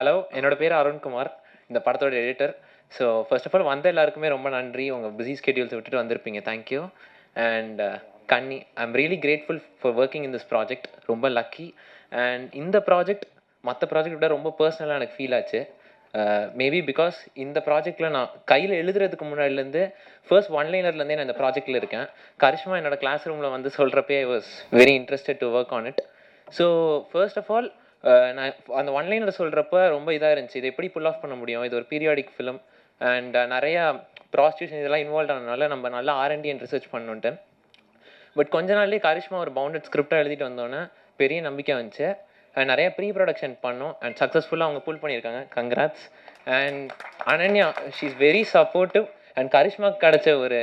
Hello, என்னோட பேர் அருண்குமார். இந்த படத்தோட editor. So first of all வந்த எல்லாருக்குமே ரொம்ப நன்றி. உங்க பிஸி ஸ்கெட்யூல்ஸ விட்டுட்டு வந்திருப்பீங்க. Thank you. And Kanni, I am really grateful for working in this project. ரொம்ப லக்கி. அண்ட் இந்த ப்ராஜெக்ட் மத்த ப்ராஜெக்ட் விட ரொம்ப பர்சனலா எனக்கு ஃபீல் ஆச்சு. மேபி பிகாஸ் இந்த ப்ராஜெக்ட்ல நான் கையில எழுதுறதுக்கு முன்னாடிலேருந்து ஃபர்ஸ்ட் ஒன் லைனர்லேருந்தே நான் இந்த ப்ராஜெக்ட்ல இருக்கேன். கரிஷ்மா என்னோட கிளாஸ் ரூம்ல வந்து சொல்றப்பயே I was very interested to work on it. So first of all நான் அந்த ஒன்லைனில் சொல்கிறப்ப ரொம்ப இதாக இருந்துச்சு. இதை எப்படி புல் ஆஃப் பண்ண முடியும்? இது ஒரு பீரியாடிக் ஃபிலிம் அண்ட் நிறையா ப்ராஸ்டியூஷன் இதெல்லாம் இன்வால்வ் ஆனதுனால நம்ம நல்லா R&D அண்ட் ரிசர்ச் பண்ணுன்ட்டு. பட் கொஞ்ச நாள்லேயே கரிஷ்மா ஒரு பவுண்டட் ஸ்கிரிப்டாக எழுதிட்டு வந்தோன்னே பெரிய நம்பிக்கை வந்துச்சு. அண்ட் நிறைய ப்ரீ ப்ரொடக்ஷன் பண்ணோம் அண்ட் சக்ஸஸ்ஃபுல்லாக அவங்க புல் பண்ணியிருக்காங்க. Congrats. And Ananya, she is very supportive. And கரிஷ்மாவுக்கு கிடச்ச ஒரு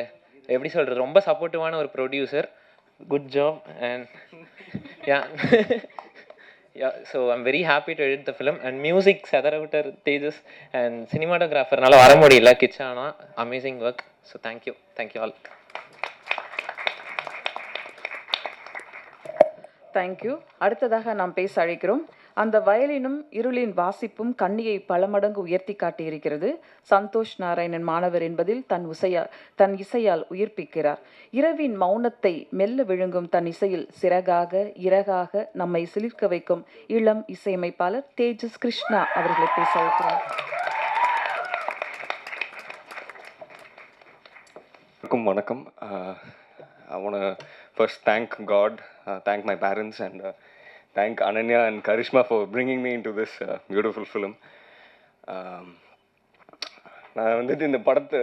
எப்படி சொல்கிறது, ரொம்ப சப்போர்ட்டிவான ஒரு producer. Good job. And yeah yeah, so I'm very happy to edit the film. And music Sadaravuttar Tejas and cinematographer nalla vara mudiyala Kichana, amazing work. So thank you all. Thank you. அடுத்ததாக நாம் பேச அழைக்கிறோம். அந்த வயலினும் இருளின் வாசிப்பும் கண்ணியை பல மடங்கு உயர்த்தி காட்டியிருக்கிறது. சந்தோஷ் நாராயணன் மாணவர் என்பதில் தன் இசையால் உயிர்ப்பிக்கிறார். இரவின் மௌனத்தை மெல்ல விழுங்கும் தன் இசையில் சிறகாக இறகாக நம்மை சிலிர்க்க வைக்கும் இளம் இசையமைப்பாளர் தேஜஸ் கிருஷ்ணா அவர்களை பேச அழைக்கிறோம். வணக்கம். I want to first thank God, thank my parents, and thank Ananya and Karishma for bringing me into this beautiful film. நான் வந்துட்டு இந்த படத்தை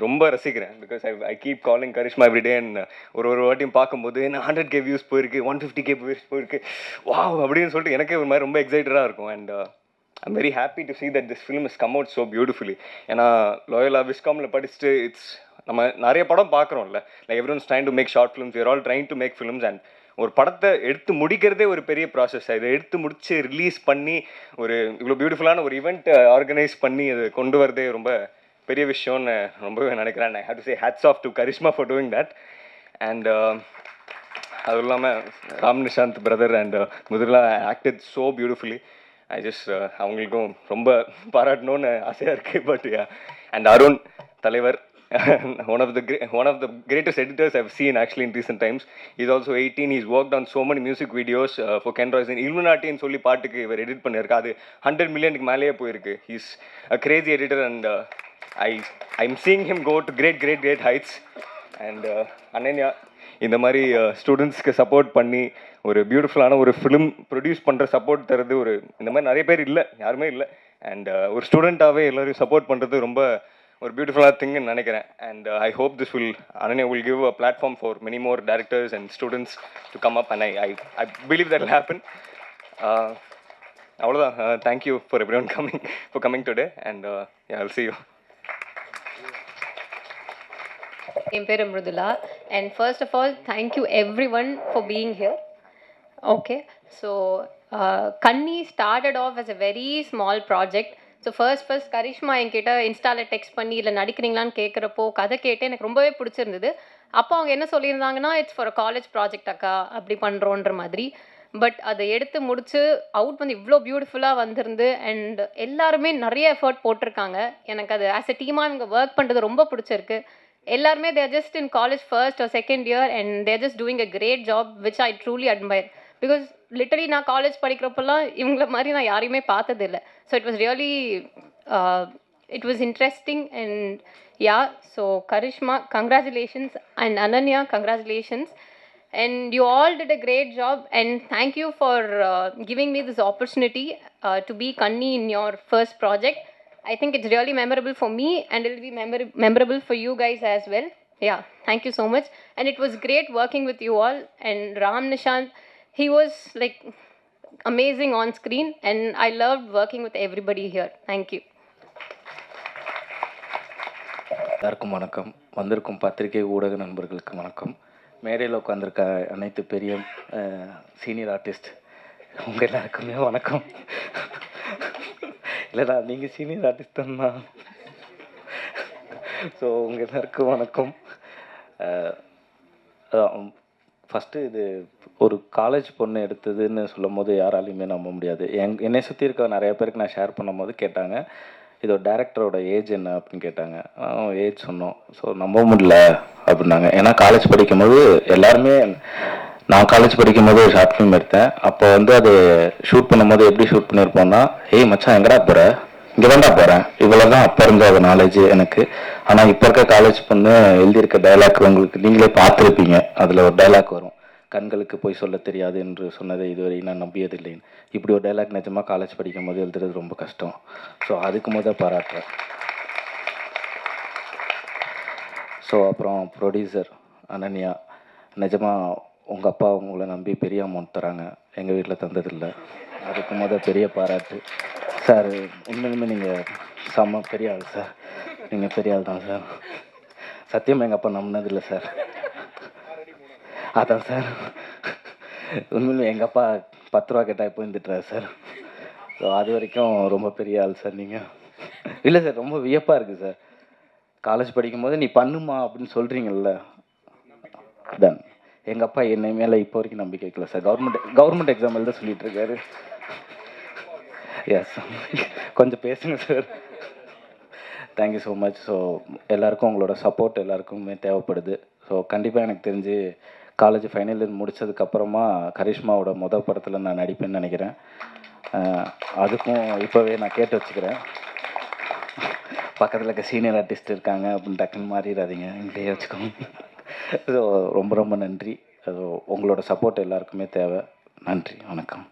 ரொம்ப ரசிக்கிறேன். Because I keep calling Karishma everyday. And ஒரு வாட்டியும் பார்க்கும்போது என்ன 100K வியூஸ் போயிருக்கு, 150K வியூஸ் போயிருக்கு, வாவ் அப்படின்னு சொல்லிட்டு எனக்கே ஒரு மாதிரி ரொம்ப எக்ஸைட்டடாக இருக்கும். And I'm very happy to see that this film has come out so beautifully. ஏன்னா லோயலா விஸ்காமில் படிச்சுட்டு நம்ம நிறைய படம் பார்க்குறோம்ல, like everyone's trying to make short films, you're all trying to make films. And ஒரு படத்தை எடுத்து முடிக்கிறதே ஒரு பெரிய ப்ராசஸ். இதை எடுத்து முடிச்சு ரிலீஸ் பண்ணி ஒரு இவ்வளோ பியூட்டிஃபுல்லான ஒரு ஈவெண்ட் ஆர்கனைஸ் பண்ணி அதை கொண்டு வரதே ரொம்ப பெரிய விஷயம்னு ரொம்பவே நினைக்கிறேன். I have to say hats off to Karishma for doing that. And அதுவும் இல்லாமல் ராம் நிஷாந்த் பிரதர் அண்ட் முதல்ல ஆக்டட் ஸோ பியூட்டிஃபுல்லி. அவங்களுக்கும் ரொம்ப பாராட்டணும்னு ஆசையாக இருக்குது. பட் அண்ட் அருண் தலைவர், one of the greatest editors I've seen actually in recent times. He's also 18. He's worked on so many music videos for Ken Royce. Illuminati ன்னு சொல்லி பாட்டுக்கு இவர் எடிட் பண்ணியிருக்கா. அது 100 மில்லியனுக்கு மேலேயே போயிருக்கு. He's a crazy editor and I'm seeing him go to great heights. And Ananya, இந்த மாதிரி ஸ்டூடெண்ட்ஸ்க்கு சப்போர்ட் பண்ணி ஒரு பியூட்டிஃபுல்லான ஒரு ஃபிலிம் ப்ரொடியூஸ் பண்ணுற சப்போர்ட் தருது ஒரு இந்த மாதிரி நிறைய பேர் இல்லை, யாருமே இல்லை. அண்ட் ஒரு ஸ்டூடெண்ட்டாகவே எல்லோரையும் சப்போர்ட் பண்ணுறது ரொம்ப ஒரு பியூட்டிஃபுல்லான திங்னு நினைக்கிறேன். And I hope this Ananya will give a platform for many more directors and students to come up, and I believe that will happen. அவ்வளோதான். Thank you for everyone coming today, and yeah, I'll see you. என் பேர் Mrudula. And first of all thank you everyone for being here. Okay, so Kanni started off as a very small project. So first Karishma என்கிட்ட இன்ஸ்டாவில் text பண்ணி இல்லை நடிக்கிறீங்களான்னு கேட்குறப்போ கதை கேட்டு எனக்கு ரொம்பவே பிடிச்சிருந்தது. அப்போ அவங்க என்ன சொல்லியிருந்தாங்கன்னா, it's for a college project அக்கா, அப்படி பண்ணுறோன்ற மாதிரி. பட் அதை எடுத்து முடிச்சு அவுட் வந்து இவ்வளோ பியூட்டிஃபுல்லாக வந்திருந்து. அண்ட் எல்லாருமே நிறைய எஃபர்ட் போட்டிருக்காங்க. எனக்கு அது ஆஸ் எ டீமாக இவங்க ஒர்க் பண்ணுறது ரொம்ப பிடிச்சிருக்கு. எல்லாருமே they're just in college first or second year and they're just doing a great job which I truly admire. Because literally நான் காலேஜ் படிக்கிறப்பெல்லாம் இவங்கள மாதிரி நான் யாரையுமே பார்த்ததில்லை. So it was really it was interesting. And yeah, so Karishma congratulations and Ananya congratulations. And you all did a great job, and thank you for giving me this opportunity to be Kanni in your first project. I think it's really memorable for me, and it will be memorable for you guys as well. Yeah, thank you so much. And it was great working with you all. And Ram Nishant, he was like amazing on screen, and I loved working with everybody here. Thank you. எல்லாருக்கும் வணக்கம். வந்திருக்கும் பத்திரிகை ஊடக நண்பர்களுக்கு வணக்கம். மேடையில் உட்காந்துருக்க அனைத்து பெரிய சீனியர் ஆர்டிஸ்ட் உங்கள் எல்லாருக்குமே வணக்கம். இல்லைடா, நீங்கள் சீனியர் ஆர்டிஸ்ட் தான்ண்ணா. ஸோ உங்கள் எல்லாருக்கும் வணக்கம். ஃபஸ்ட்டு இது ஒரு காலேஜ் பொண்ணு எடுத்ததுன்னு சொல்லும்போது யாராலையுமே நம்ப முடியாது. என்னை சுற்றி இருக்க நிறைய பேருக்கு நான் ஷேர் பண்ணும்போது கேட்டாங்க, இதோட டேரக்டரோட ஏஜ் என்ன அப்படின்னு கேட்டாங்க. ஏஜ் சொன்னோம். ஸோ நம்ப முடியல அப்படின்னாங்க. ஏன்னா காலேஜ் படிக்கும்போது எல்லாருமே, நான் காலேஜ் படிக்கும்போது ஒரு ஷார்ட் ஃபிலிம் எடுத்தேன். அப்போ வந்து அது ஷூட் பண்ணும்போது எப்படி ஷூட் பண்ணியிருப்போம்னா, ஏய் மச்சான் எங்கடா போகிற, இங்கே தான்டா போகிறேன், இவ்வளோ தான் அப்போ இருந்த ஒரு நாலேஜ் எனக்கு. ஆனால் இப்போ இருக்க காலேஜ் பொண்ணு எழுதியிருக்க டைலாக் உங்களுக்கு நீங்களே பார்த்துருப்பீங்க. அதில் ஒரு டைலாக் வரும், கண்களுக்கு போய் சொல்ல தெரியாது என்று சொன்னதை இதுவரை நான் நம்பியதில்லைன்னு. இப்படி ஒரு டைலாக் நிஜமாக காலேஜ் படிக்கும் போது எழுதுறது ரொம்ப கஷ்டம். ஸோ அதுக்கு பாராட்டுறேன். ஸோ அப்புறம் ப்ரொடியூசர் அனன்யா, நிஜமாக உங்கள் அப்பா உங்களை நம்பி பெரிய அமௌண்ட் தராங்க, எங்கள் வீட்டில் தந்ததில்லை. அதுக்கு பெரிய பாராட்டு சார். உண்மையுமே நீங்கள் செம்ம பெரிய ஆள் சார். நீங்கள் பெரிய ஆள் தான் சார். சத்தியமாக எங்கள் அப்பா நம்பினதில்லை சார். அதான் சார், உண்மையிலுமே எங்கள் அப்பா 10 ரூபா கேட்டால் எப்போ இருந்துட்டுறாரு சார். ஸோ அது வரைக்கும் ரொம்ப பெரிய ஆள் சார் நீங்கள். இல்லை சார், ரொம்ப வியப்பாக இருக்குது சார். காலேஜ் படிக்கும்போது நீ பண்ணுமா அப்படின்னு சொல்கிறீங்கல்ல, அதான் எங்கள் அப்பா என்னை மேலே இப்போ வரைக்கும் நம்பிக்கை வைக்கல சார். கவர்மெண்ட் எக்ஸாம் எழுத சொல்லிட்டு இருக்காரு. எஸ், கொஞ்சம் பேசுங்க sir. Thank you so much. So எல்லாருக்கும் உங்களோட சப்போர்ட் எல்லாருக்குமே தேவைப்படுது. ஸோ கண்டிப்பாக எனக்கு தெரிஞ்சு காலேஜ் ஃபைனல் இயர் முடித்ததுக்கப்புறமா கரிஷ்மாவோட மொதல் படத்தில் நான் நடிப்பேன்னு நினைக்கிறேன். அதுக்கும் இப்போவே நான் கேட்டு வச்சுக்கிறேன். பக்கத்தில் இருக்க சீனியர் ஆர்டிஸ்ட் இருக்காங்க அப்படின்னு டக்குன்னு மாறிடாதீங்க, இங்கேயே வச்சுக்கோங்க. ஸோ ரொம்ப நன்றி. ஸோ உங்களோட சப்போர்ட் எல்லாருக்குமே தேவை. நன்றி, வணக்கம்.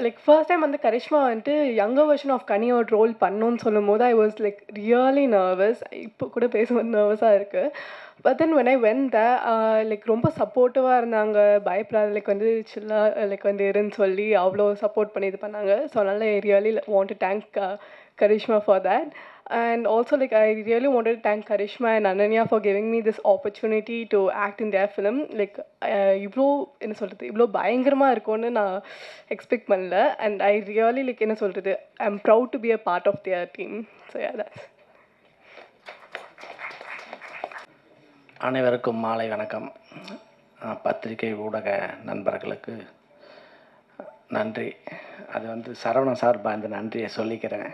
லைக் ஃபர்ஸ்ட் டைம் வந்து கரிஷ்மா வந்துட்டு யங்கர் வெர்ஷன் ஆஃப் கனியோட ரோல் பண்ணோன்னு சொல்லும் போது I was like really nervous. இப்போ கூட பேசும்போது நர்வஸாக இருக்குது. But then when I went the like ரொம்ப சப்போர்ட்டிவாக இருந்தாங்க. பயப்படாத, லைக் வந்து சில்லாக லைக் வந்து இருன்னு சொல்லி அவ்வளோ சப்போர்ட் பண்ணி இது பண்ணாங்க. ஸோ அதனால் I really want to thank Karishma for that. And also, like, I really wanted to thank Karishma and Ananya for giving me this opportunity to act in their film. Like, இவ்வளோ என்ன சொல்கிறது, இவ்வளோ பயங்கரமாக இருக்கும்னு நான் expect பண்ணல. And I really like என்ன சொல்கிறது, I am proud to be a part of their team. So that's. அனைவருக்கும் மாலை வணக்கம். பத்திரிகை ஊடக நண்பர்களுக்கு நன்றி. அது வந்து சரவணன் சார்பாக இந்த நன்றியை சொல்லிக்கிறேன்.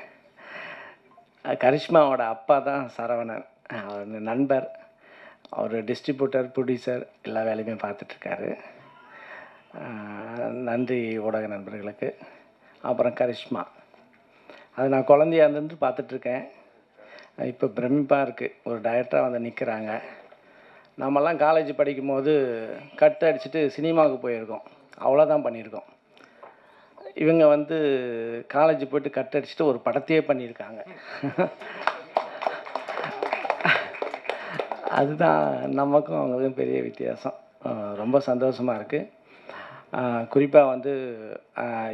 கரிஷ்மாவோட அப்பா தான் சரவணன், அவர் நண்பர். அவர் டிஸ்ட்ரிபியூட்டர், ப்ரொடியூசர் எல்லா வேலையுமே பார்த்துட்ருக்காரு. நன்றி ஊடக நண்பர்களுக்கு. அப்புறம் கரிஷ்மா, அது நான் குழந்தையா இருந்து பார்த்துட்ருக்கேன். இப்போ பிரமிப்பாக இருக்குது, ஒரு டைரக்டராக வந்து நிற்கிறாங்க. நம்மலாம் காலேஜ் படிக்கும்போது கட் அடிச்சுட்டு சினிமாவுக்கு போயிருக்கோம், அவ்வளோதான் பண்ணியிருக்கோம். இவங்க வந்து காலேஜ் போய்ட்டு கட் அடிச்சுட்டு ஒரு படத்தையே பண்ணியிருக்காங்க. அதுதான் நமக்கும் அவங்களுக்கும் பெரிய வித்தியாசம். ரொம்ப சந்தோஷமாக இருக்குது. குறிப்பாக வந்து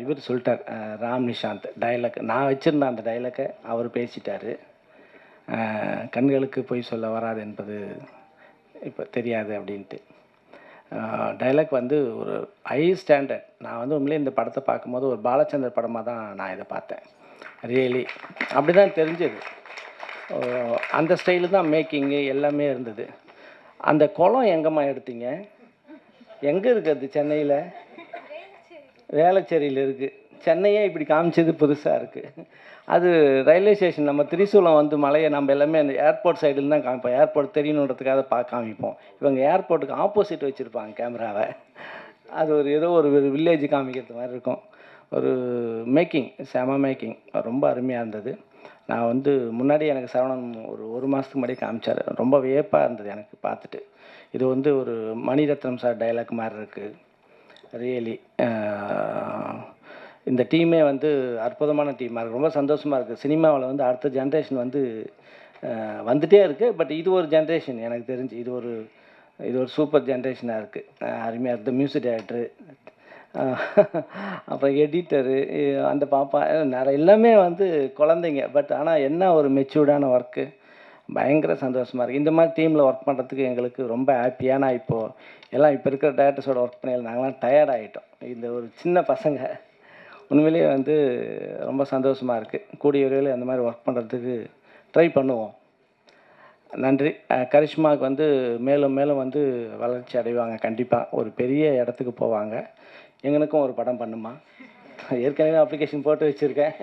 இவர் சொல்லிட்டார், ராம் நிஷாந்த் டைலாக், நான் வச்சுருந்த அந்த டைலாக்கை அவர் பேசிட்டார். கண்களுக்கு போய் சொல்ல வராது என்பது இப்போ தெரியாது அப்படின்ட்டு. டைலாக் வந்து ஒரு ஹை ஸ்டாண்டர்ட். நான் வந்து உண்மையிலே இந்த படத்தை பார்க்கும்போது ஒரு பாலச்சந்தர் படமாக தான் நான் இதை பார்த்தேன். ரியலி அப்படி தான் தெரிஞ்சது. அந்த ஸ்டைலு தான் மேக்கிங்கு எல்லாமே இருந்தது. அந்த குளம் எங்கேம்மா எடுத்தீங்க, எங்கே இருக்குது அது? சென்னையில் வேளச்சேரியில் இருக்குது. சென்னையே இப்படி காமிச்சது புதுசாக இருக்குது. அது ரயில்வே ஸ்டேஷன், நம்ம திரிசூலம் வந்து மலையை நம்ம எல்லாமே அந்த ஏர்போர்ட் சைடில் தான் காமிப்போம். ஏர்போர்ட் தெரியணுன்றதுக்காக காமிப்போம். இவங்க ஏர்போர்ட்டுக்கு ஆப்போசிட் வச்சுருப்பாங்க கேமராவை. அது ஒரு ஏதோ ஒரு வில்லேஜ் காமிக்கிறது மாதிரி இருக்கும். ஒரு மேக்கிங், செம மேக்கிங், ரொம்ப அருமையாக இருந்தது. நான் வந்து முன்னாடி எனக்கு சரவணன் ஒரு மாதத்துக்கு முன்னாடி காமிச்சார். ரொம்ப வியப்பாக இருந்தது எனக்கு பார்த்துட்டு. இது வந்து ஒரு மணிரத்னம் சார் டைலாக் மாதிரி இருக்குது. ரியலி இந்த டீமே வந்து அற்புதமான டீமாக இருக்குது. ரொம்ப சந்தோஷமாக இருக்குது. சினிமாவில் வந்து அடுத்த ஜென்ரேஷன் வந்து வந்துகிட்டே இருக்குது. பட் இது ஒரு ஜென்ரேஷன் எனக்கு தெரிஞ்சு, இது ஒரு சூப்பர் ஜென்ரேஷனாக இருக்குது. அருமையாக இருக்குது. மியூசிக் டைரக்டரு, அப்புறம் எடிட்டரு, அந்த பாப்பா, நிறைய எல்லாமே வந்து குழந்தைங்க. பட் ஆனால் என்ன ஒரு மெச்சூர்டான ஒர்க்கு, பயங்கர சந்தோஷமாக இருக்குது. இந்த மாதிரி டீமில் ஒர்க் பண்ணுறதுக்கு எங்களுக்கு ரொம்ப ஹாப்பியாக. நான் இப்போது எல்லாம் இப்போ இருக்கிற டேரக்டர்ஸோட ஒர்க் பண்ணி நாங்களாம் டயர்ட் ஆகிட்டோம். இந்த ஒரு சின்ன பசங்க உண்மையிலேயே வந்து ரொம்ப சந்தோஷமாக இருக்குது. கூடிய விரைவில் அந்த மாதிரி ஒர்க் பண்ணுறதுக்கு ட்ரை பண்ணுவோம். நன்றி. கரிஷ்மாவுக்கு வந்து மேலும் மேலும் வந்து வளர்ச்சி அடைவாங்க. கண்டிப்பாக ஒரு பெரிய இடத்துக்கு போவாங்க. எங்களுக்கும் ஒரு படம் பண்ணுமா? ஏற்கனவே அப்ளிகேஷன் போட்டு வச்சுருக்கேன்.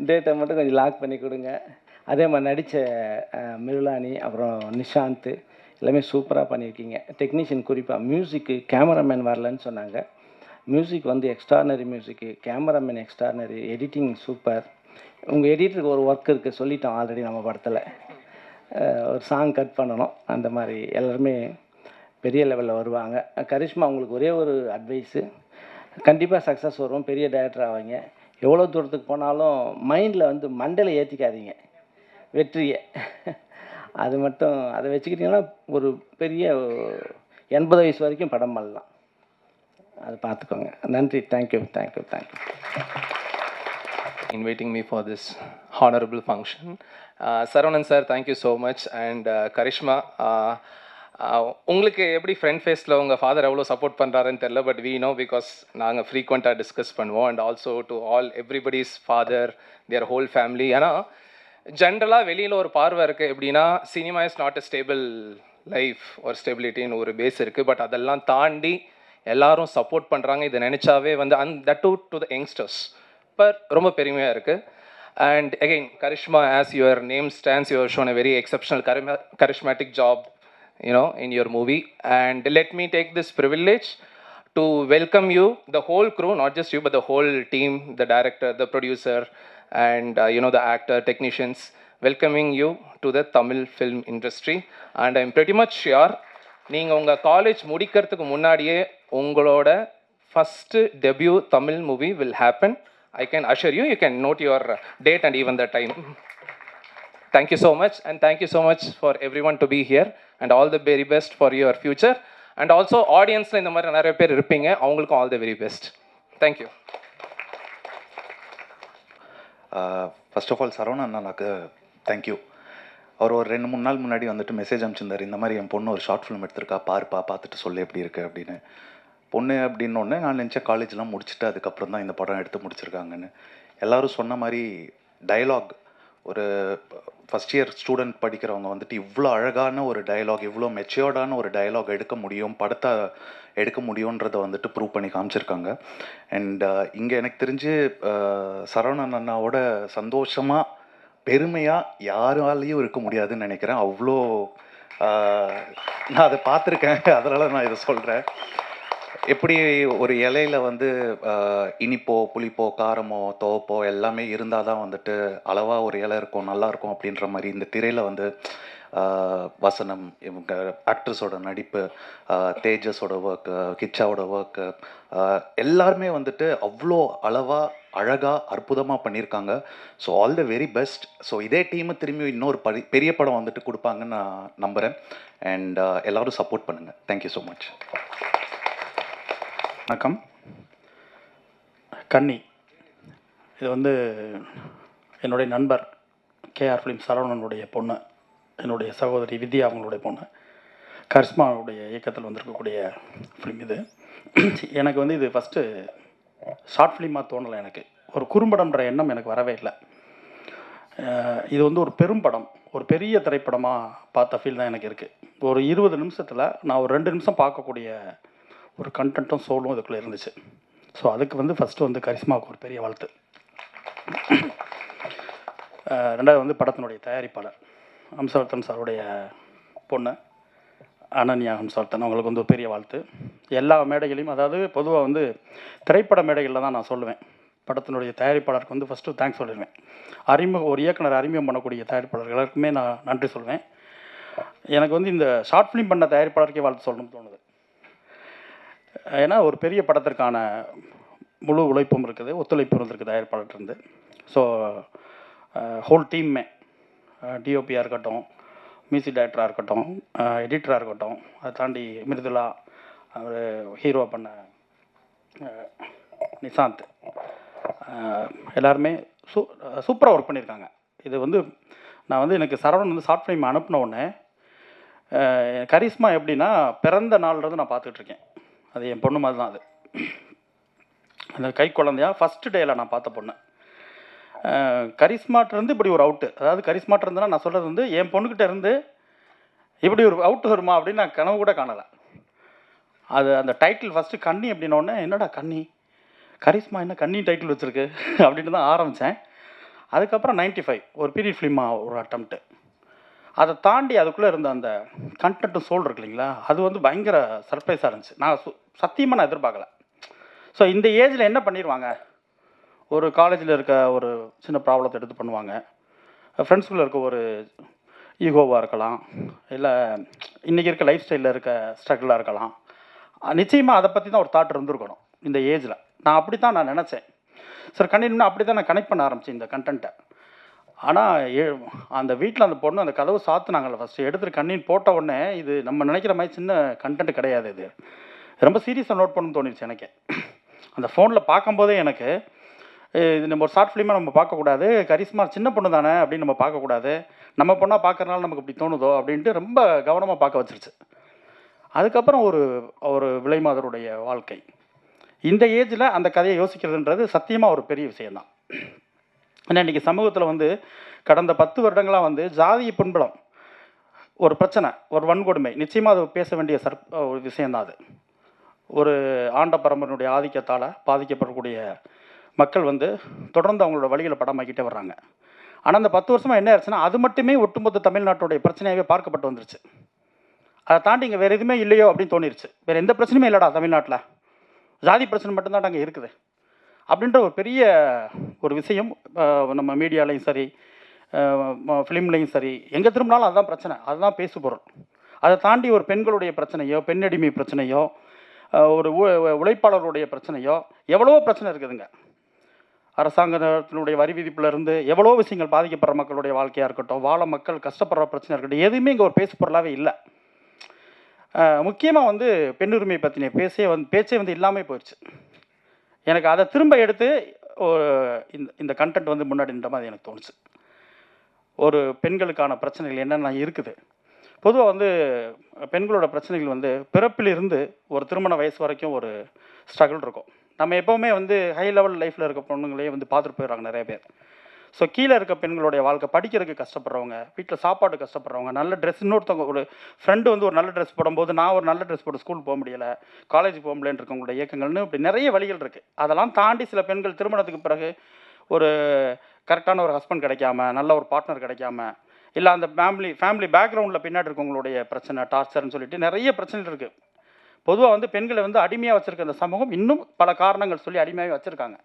டேட்டை மட்டும் கொஞ்சம் லாக் பண்ணி கொடுங்க. அதே மாதிரி நடித்த மிருளானி, அப்புறம் நிஷாந்த் எல்லாமே சூப்பராக பண்ணியிருக்கீங்க. டெக்னீஷியன் குறிப்பாக மியூசிக்கு கேமராமேன் வரலன்னு சொன்னாங்க. மியூசிக் வந்து எக்ஸ்ட்ரானரி மியூசிக்கு, கேமராமேன் எக்ஸ்ட்ரானரி, எடிட்டிங் சூப்பர். உங்கள் எடிட்டருக்கு ஒரு ஒர்க் இருக்குது, சொல்லிட்டோம் ஆல்ரெடி நம்ம படத்தில். ஒரு சாங் கட் பண்ணணும். அந்த மாதிரி எல்லாருமே பெரிய லெவலில் வருவாங்க. கரிஷ்மா, உங்களுக்கு ஒரே ஒரு அட்வைஸு, கண்டிப்பாக சக்ஸஸ் வரும், பெரிய டைரக்டர் ஆவாங்க. எவ்வளோ தூரத்துக்கு போனாலும் மைண்டில் வந்து மண்டையில் ஏற்றிக்காதீங்க வெற்றியை. அது மட்டும் அதை வச்சுக்கிட்டிங்கன்னா ஒரு பெரிய 80 வயசு வரைக்கும் படம் பண்ணலாம். அதை பார்த்துக்கோங்க. நன்றி. Thank you. Inviting me for this honorable function. Saravanan sir, thank you so much. And Karishma, உங்களுக்கு எப்படி ஃப்ரெண்ட் ஃபேஸில் உங்கள் ஃபாதர் எவ்வளோ சப்போர்ட் பண்ணுறாருன்னு தெரில, பட் வி நோ பிகாஸ் நாங்கள் ஃப்ரீக்வெண்ட்டாக டிஸ்கஸ் பண்ணுவோம். And also to all everybody's father, their whole family. ஏன்னா ஜென்ரலாக வெளியில் ஒரு பார்வை இருக்குது எப்படின்னா, cinema is not a stable life, ஒரு ஸ்டெபிலிட்டின்னு ஒரு பேஸ் இருக்குது. பட் அதெல்லாம் தாண்டி எல்லாரும் சப்போர்ட் பண்ணுறாங்க. இதை நினச்சாவே வந்து தட் டு த யங்ஸ்டர்ஸ் ரொம்ப பெருமையாக இருக்குது. And again, Karishma, as your name stands, you have shown a very exceptional charismatic job, you know, in your movie. And let me take this privilege to welcome you, the whole crew, not just you, but the whole team, the director, the producer, and you know, the actor, technicians, welcoming you to the Tamil film industry. And I'm pretty much sure நீங்கள் உங்கள் college முடிக்கிறதுக்கு முன்னாடியே உங்களோட first debut Tamil movie will happen. I can assure you, you can note your date and even the time. Thank you so much, and thank you so much for everyone to be here, and all the very best for your future. And also audience la indha mari nariya per irupinga, avungalukku all the very best. Thank you. First of all Saravanan அண்ணாக்கு thank you. அவர் ஒரு 2-3 நாள் முன்னாடி வந்துட்டு message அனுப்பிச்சிருந்தார், இந்த மாதிரி என் பொண்ணு ஒரு short film எடுத்திருக்கா, பார்த்துட்டு சொல்லு எப்படி இருக்குது அப்படின்னு. பொண்ணு அப்படின்னோடனே நான் நினச்சேன் காலேஜ்லாம் முடிச்சுட்டு அதுக்கப்புறம் தான் இந்த படம் எடுத்து முடிச்சிருக்காங்கன்னு. எல்லோரும் சொன்ன மாதிரி டயலாக், ஒரு ஃபஸ்ட் இயர் ஸ்டூடெண்ட் படிக்கிறவங்க வந்துட்டு இவ்வளோ அழகான ஒரு டயலாக், இவ்வளோ மெச்சூர்டான ஒரு டயலாக் எடுக்க முடியும், படத்தை எடுக்க முடியுன்றதை வந்துட்டு ப்ரூவ் பண்ணி காமிச்சிருக்காங்க. அண்ட் இங்கே எனக்கு தெரிஞ்சு சரவணன் அண்ணாவோட சந்தோஷமாக பெருமையாக யாராலையும் இருக்க முடியாதுன்னு நினைக்கிறேன். அவ்வளோ நான் அதை பார்த்துருக்கேன், அதனால் நான் இதை சொல்கிறேன். எப்படி ஒரு இலையில வந்து இனிப்போ புளிப்போ காரமோ துவப்போ எல்லாமே இருந்தால் தான் வந்துட்டு அளவாக ஒரு இலை இருக்கும், நல்லாயிருக்கும் அப்படின்ற மாதிரி இந்த திரையில் வந்து வசனம், இவங்க ஆக்ட்ரஸோட நடிப்பு, தேஜஸோட ஒர்க்கு, கிச்சாவோட ஒர்க்கு, எல்லாருமே வந்துட்டு அவ்வளோ அளவாக அழகாக அற்புதமாக பண்ணியிருக்காங்க. So all the very best. So இதே டீமு திரும்பி இன்னொரு பெரிய படம் வந்துட்டு கொடுப்பாங்கன்னு நான் நம்புகிறேன். அண்ட் எல்லோரும் சப்போர்ட் பண்ணுங்கள். Thank you so much. வணக்கம். கன்னி, இது வந்து என்னுடைய நண்பர் கேஆர் ஃபிலிம் சரவணனுடைய பொண்ணு, என்னுடைய சகோதரி வித்யா அவங்களுடைய பொண்ணு, கரிஷ்மாவுடைய இயக்கத்தில் வந்திருக்கக்கூடிய ஃபிலிம் இது. எனக்கு வந்து இது ஃபஸ்ட்டு ஷார்ட் ஃபிலிமாக தோணலை. எனக்கு ஒரு குறும்படம்ன்ற எண்ணம் எனக்கு வரவே இல்லை. இது வந்து ஒரு பெரும் படம், ஒரு பெரிய திரைப்படமாக பார்த்த ஃபீல் தான் எனக்கு இருக்குது. ஒரு 20 நிமிஷத்தில் நான் ஒரு 2 நிமிஷம் பார்க்கக்கூடிய ஒரு கண்டென்ட்டும் சோலும் இதுக்குள்ளே இருந்துச்சு. ஸோ அதுக்கு வந்து ஃபஸ்ட்டு வந்து கரிஷ்மாவுக்கு ஒரு பெரிய வாழ்த்து. ரெண்டாவது வந்து படத்தினுடைய தயாரிப்பாளர் ஹம்சவர்தன் சாருடைய பொண்ணு அனன்யா ஹம்சவர்தன், அவங்களுக்கு வந்து ஒரு பெரிய வாழ்த்து. எல்லா மேடைகளையும், அதாவது பொதுவாக வந்து திரைப்பட மேடைகளில் தான் நான் சொல்லுவேன், படத்தினுடைய தயாரிப்பாளருக்கு வந்து ஃபஸ்ட்டு தேங்க்ஸ் சொல்லிடுவேன். ஒரு இயக்குனர் அறிமுகம் பண்ணக்கூடிய தயாரிப்பாளர் எல்லாருக்குமே நான் நன்றி சொல்வேன். எனக்கு வந்து இந்த ஷார்ட் ஃபிலிம் பண்ண தயாரிப்பாளருக்கே வாழ்த்து சொல்லணும்னு தோணுது. ஏன்னா ஒரு பெரிய படத்திற்கான முழு உழைப்பும் இருக்குது, ஒத்துழைப்பும் இருந்திருக்கு தயாரிப்பாளர்கிட்டருந்து. ஸோ ஹோல் டீம்மே, டிஓபியாக இருக்கட்டும், மியூசிக் டைரக்டராக இருக்கட்டும், எடிட்டராக இருக்கட்டும், அதை தாண்டி மிருதுலா, அவர் ஹீரோ பண்ண நிசாந்த், எல்லாருமே சூப்பராக ஒர்க் பண்ணியிருக்காங்க. இது வந்து நான் வந்து எனக்கு சரவணன் வந்து ஷார்ட் ஃபிலிம் அனுப்பின உடனே, கரிஷ்மா எப்படின்னா பிறந்த நாள்லேருந்து நான் பார்த்துட்ருக்கேன். அது என் பொண்ணு மாதிரி தான். அது அந்த கை குழந்தையா ஃபஸ்ட்டு டேயில் நான் பார்த்த பொண்ணு. கரிஸ்மாட்டிருந்து இப்படி ஒரு அவுட்டு, அதாவது கரிஸ்மாட் இருந்ததுன்னா நான் சொல்கிறது வந்து என் பொண்ணுக்கிட்ட இருந்து இப்படி ஒரு அவுட் வருமா அப்படின்னு நான் கனவு கூட காணலை. அது அந்த டைட்டில் ஃபஸ்ட்டு கன்னி அப்படின்னோடனே என்னடா கன்னி, கரிஸ்மா என்ன கன்னி டைட்டில் வச்சுருக்கு அப்படின்னு தான் ஆரம்பித்தேன். அதுக்கப்புறம் 95 ஒரு பீரியட் ஃபிலிமாக ஒரு அட்டம்ப்ட்டு. அதை தாண்டி அதுக்குள்ளே இருந்த அந்த கண்டென்ட்டும் சோல் இருக்கு இல்லைங்களா, அது வந்து பயங்கர சர்ப்ரைஸாக இருந்துச்சு. நான் சத்தியமாக நான் எதிர்பார்க்கல. ஸோ இந்த ஏஜில் என்ன பண்ணிடுவாங்க, ஒரு காலேஜில் இருக்க ஒரு சின்ன ப்ராப்ளத்தை எடுத்து பண்ணுவாங்க, ஃப்ரெண்ட்ஸ்குள்ளே இருக்க ஒரு ஈகோவாக இருக்கலாம், இல்லை இன்றைக்கி இருக்க லைஃப் ஸ்டைலில் இருக்க ஸ்ட்ரகிளாக இருக்கலாம். நிச்சயமாக அதை பற்றி தான் ஒரு தாட் இருந்திருக்கணும் இந்த ஏஜில். நான் அப்படி தான் நான் நினச்சேன். சார் கண்டினியூ அப்படி தான் நான் கனெக்ட் பண்ண ஆரம்பித்தேன் இந்த கண்டென்ட்டை. ஆனால் அந்த வீட்டில் அந்த பொண்ணு அந்த கதவு சாத்துனாங்கல்ல ஃபஸ்ட்டு, எடுத்துகிட்டு கண்ணின்னு போட்ட உடனே இது நம்ம நினைக்கிற மாதிரி சின்ன கண்டென்ட் கிடையாது, இது ரொம்ப சீரியஸாக நோட் பண்ணணும்னு தோணிடுச்சு எனக்கு. அந்த ஃபோனில் பார்க்கும்போதே எனக்கு இது நம்ம ஒரு ஷார்ட் ஃபிலிமாக நம்ம பார்க்கக்கூடாது, கரிஸ்மா சின்ன பொண்ணு தானே அப்படின்னு நம்ம பார்க்கக்கூடாது, நம்ம பொண்ணாக பார்க்குறனால நமக்கு இப்படி தோணுதோ அப்படின்ட்டு ரொம்ப கவனமாக பார்க்க வச்சிருச்சு. அதுக்கப்புறம் ஒரு ஒரு விலைமாதருடைய வாழ்க்கை இந்த ஏஜில் அந்த கதையை யோசிக்கிறதுன்றது சத்தியமாக ஒரு பெரிய விஷயந்தான். ஏன்னா இன்றைக்கி சமூகத்தில் வந்து கடந்த 10 வருடங்களாக வந்து ஜாதிய பின்புலம் ஒரு பிரச்சனை, ஒரு வன்கொடுமை, நிச்சயமாக அது பேச வேண்டிய ஒரு விஷயந்தான். அது ஒரு ஆண்ட பரம்பரையினுடைய ஆதிக்கத்தால் பாதிக்கப்படக்கூடிய மக்கள் வந்து தொடர்ந்து அவங்களோட வழிகளை படமாக்கிட்டே வர்றாங்க. ஆனால் அந்த 10 வருஷமாக என்ன ஆச்சுன்னா அது மட்டுமே ஒட்டுமொத்த தமிழ்நாட்டுடைய பிரச்சனையாகவே பார்க்கப்பட்டு வந்துருச்சு. அதை தாண்டி இங்கே வேறு எதுவுமே இல்லையோ அப்படின்னு தோணிருச்சு. வேறு எந்த பிரச்சனையுமே இல்லைடா தமிழ்நாட்டில், ஜாதி பிரச்சனை மட்டும்தான் அங்கே இருக்குது அப்படின்ற ஒரு பெரிய ஒரு விஷயம் நம்ம மீடியாலையும் சரி ஃபிலிம்லேயும் சரி எங்கே திரும்பினாலும் அதுதான் பிரச்சனை, அதுதான் பேசு பொருள். அதை தாண்டி ஒரு பெண்களுடைய பிரச்சனையோ, பெண்ணடிமை பிரச்சனையோ, ஒரு உழைப்பாளர்களுடைய பிரச்சனையோ, எவ்வளவோ பிரச்சனை இருக்குதுங்க. அரசாங்கத்தினுடைய வரி விதிப்புலேருந்து எவ்வளோ விஷயங்கள் பாதிக்கப்படுற மக்களுடைய வாழ்க்கையாக இருக்கட்டும், வாழ மக்கள் கஷ்டப்படுற பிரச்சனை இருக்கட்டும், எதுவுமே இங்கே ஒரு பேசு பொருளாகவே இல்லை. முக்கியமாக வந்து பெண்ணுரிமை பற்றின பேச்சே வந்து இல்லாமல் போயிடுச்சு. எனக்கு அதை திரும்ப எடுத்து இந்த கண்டென்ட் வந்து முன்னாடி நின்ற மாதிரி எனக்கு தோணுச்சு. ஒரு பெண்களுக்கான பிரச்சனைகள் என்னென்ன இருக்குது. பொதுவாக வந்து பெண்களோட பிரச்சனைகள் வந்து பிறப்பிலிருந்து ஒரு திருமண வயசு வரைக்கும் ஒரு ஸ்ட்ரகிள் இருக்கும். நம்ம எப்போவுமே வந்து ஹை லெவல் லைஃப்பில் இருக்க பொண்ணுங்களே வந்து பார்த்துட்டு போயிடுறாங்க நிறைய பேர். ஸோ கீழே இருக்க பெண்களுடைய வாழ்க்கை, படிக்கிறதுக்கு கஷ்டப்படுறவங்க, வீட்டில் சாப்பாடு கஷ்டப்படுறவங்க, நல்ல ட்ரெஸ், இன்னொருத்தவங்க ஒரு ஃப்ரெண்டு வந்து ஒரு நல்ல ட்ரெஸ் போடும்போது நான் ஒரு நல்ல ட்ரெஸ் போட்டு ஸ்கூல் போக முடியலை, காலேஜ் போக முடியலன்னு இருக்கவங்களோட இயக்கங்கள்னு இப்படி நிறைய வழிகள் இருக்குது. அதெல்லாம் தாண்டி சில பெண்கள் திருமணத்துக்கு பிறகு ஒரு கரெக்டான ஒரு ஹஸ்பண்ட் கிடைக்காம, நல்ல ஒரு பார்ட்னர் கிடைக்காம, இல்லை அந்த ஃபேமிலி பேக்ரவுண்டில் பின்னாடி இருக்கவங்களுடைய பிரச்சனை, டார்ச்சர்னு சொல்லிட்டு நிறைய பிரச்சனைகள் இருக்குது. பொதுவாக வந்து பெண்களை வந்து அடிமையாக வச்சுருக்க அந்த சமூகம் இன்னும் பல காரணங்கள் சொல்லி அடிமையாக வச்சுருக்காங்க.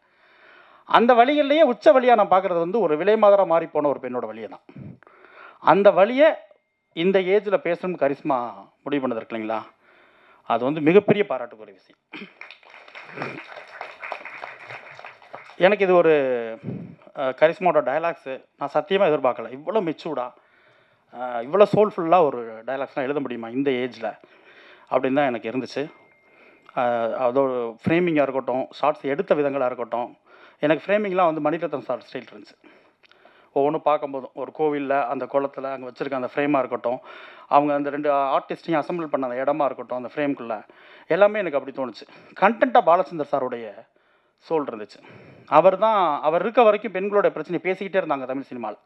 அந்த வழிகள்லேயே உச்ச வழியாக நான் பார்க்குறது வந்து ஒரு விலைமாதராக மாறி போன ஒரு பெண்ணோட வழியை தான். அந்த வழியை இந்த ஏஜில் பேசணும்னு கரிஸ்மா முடிவு பண்ணது இருக்கு இல்லைங்களா, அது வந்து மிகப்பெரிய பாராட்டுக்குரிய விஷயம். எனக்கு இது ஒரு கரிஸ்மாவோட டைலாக்ஸு நான் சத்தியமாக எதிர்பார்க்கல. இவ்வளோ மெச்சூர்டாக இவ்வளோ சோல்ஃபுல்லாக ஒரு டைலாக்ஸ்லாம் எழுத முடியுமா இந்த ஏஜில் அப்படின்னு தான் எனக்கு இருந்துச்சு. அதோட ஃப்ரேமிங்காக இருக்கட்டும், ஷார்ட்ஸ் எடுத்த விதங்களாக இருக்கட்டும், எனக்கு ஃப்ரேமிங்லாம் வந்து மணிரத்னம் சார் ஸ்டைல் இருந்துச்சு. ஒவ்வொன்றும் பார்க்கும்போதும் ஒரு கோவிலில் அந்த குளத்தில் அங்கே வச்சுருக்க அந்த ஃப்ரேமாக இருக்கட்டும், அவங்க அந்த 2 ஆர்டிஸ்டையும் அசம்பிள் பண்ண அந்த இடமா இருக்கட்டும், அந்த ஃப்ரேம்குள்ளே எல்லாமே எனக்கு அப்படி தோணுச்சு. கண்டென்ட்டாக பாலச்சந்தர் சாருடைய சோல் இருந்துச்சு. அவர் இருக்க வரைக்கும் பெண்களோட பிரச்சனை பேசிக்கிட்டே இருந்தாங்க தமிழ் சினிமாவில்.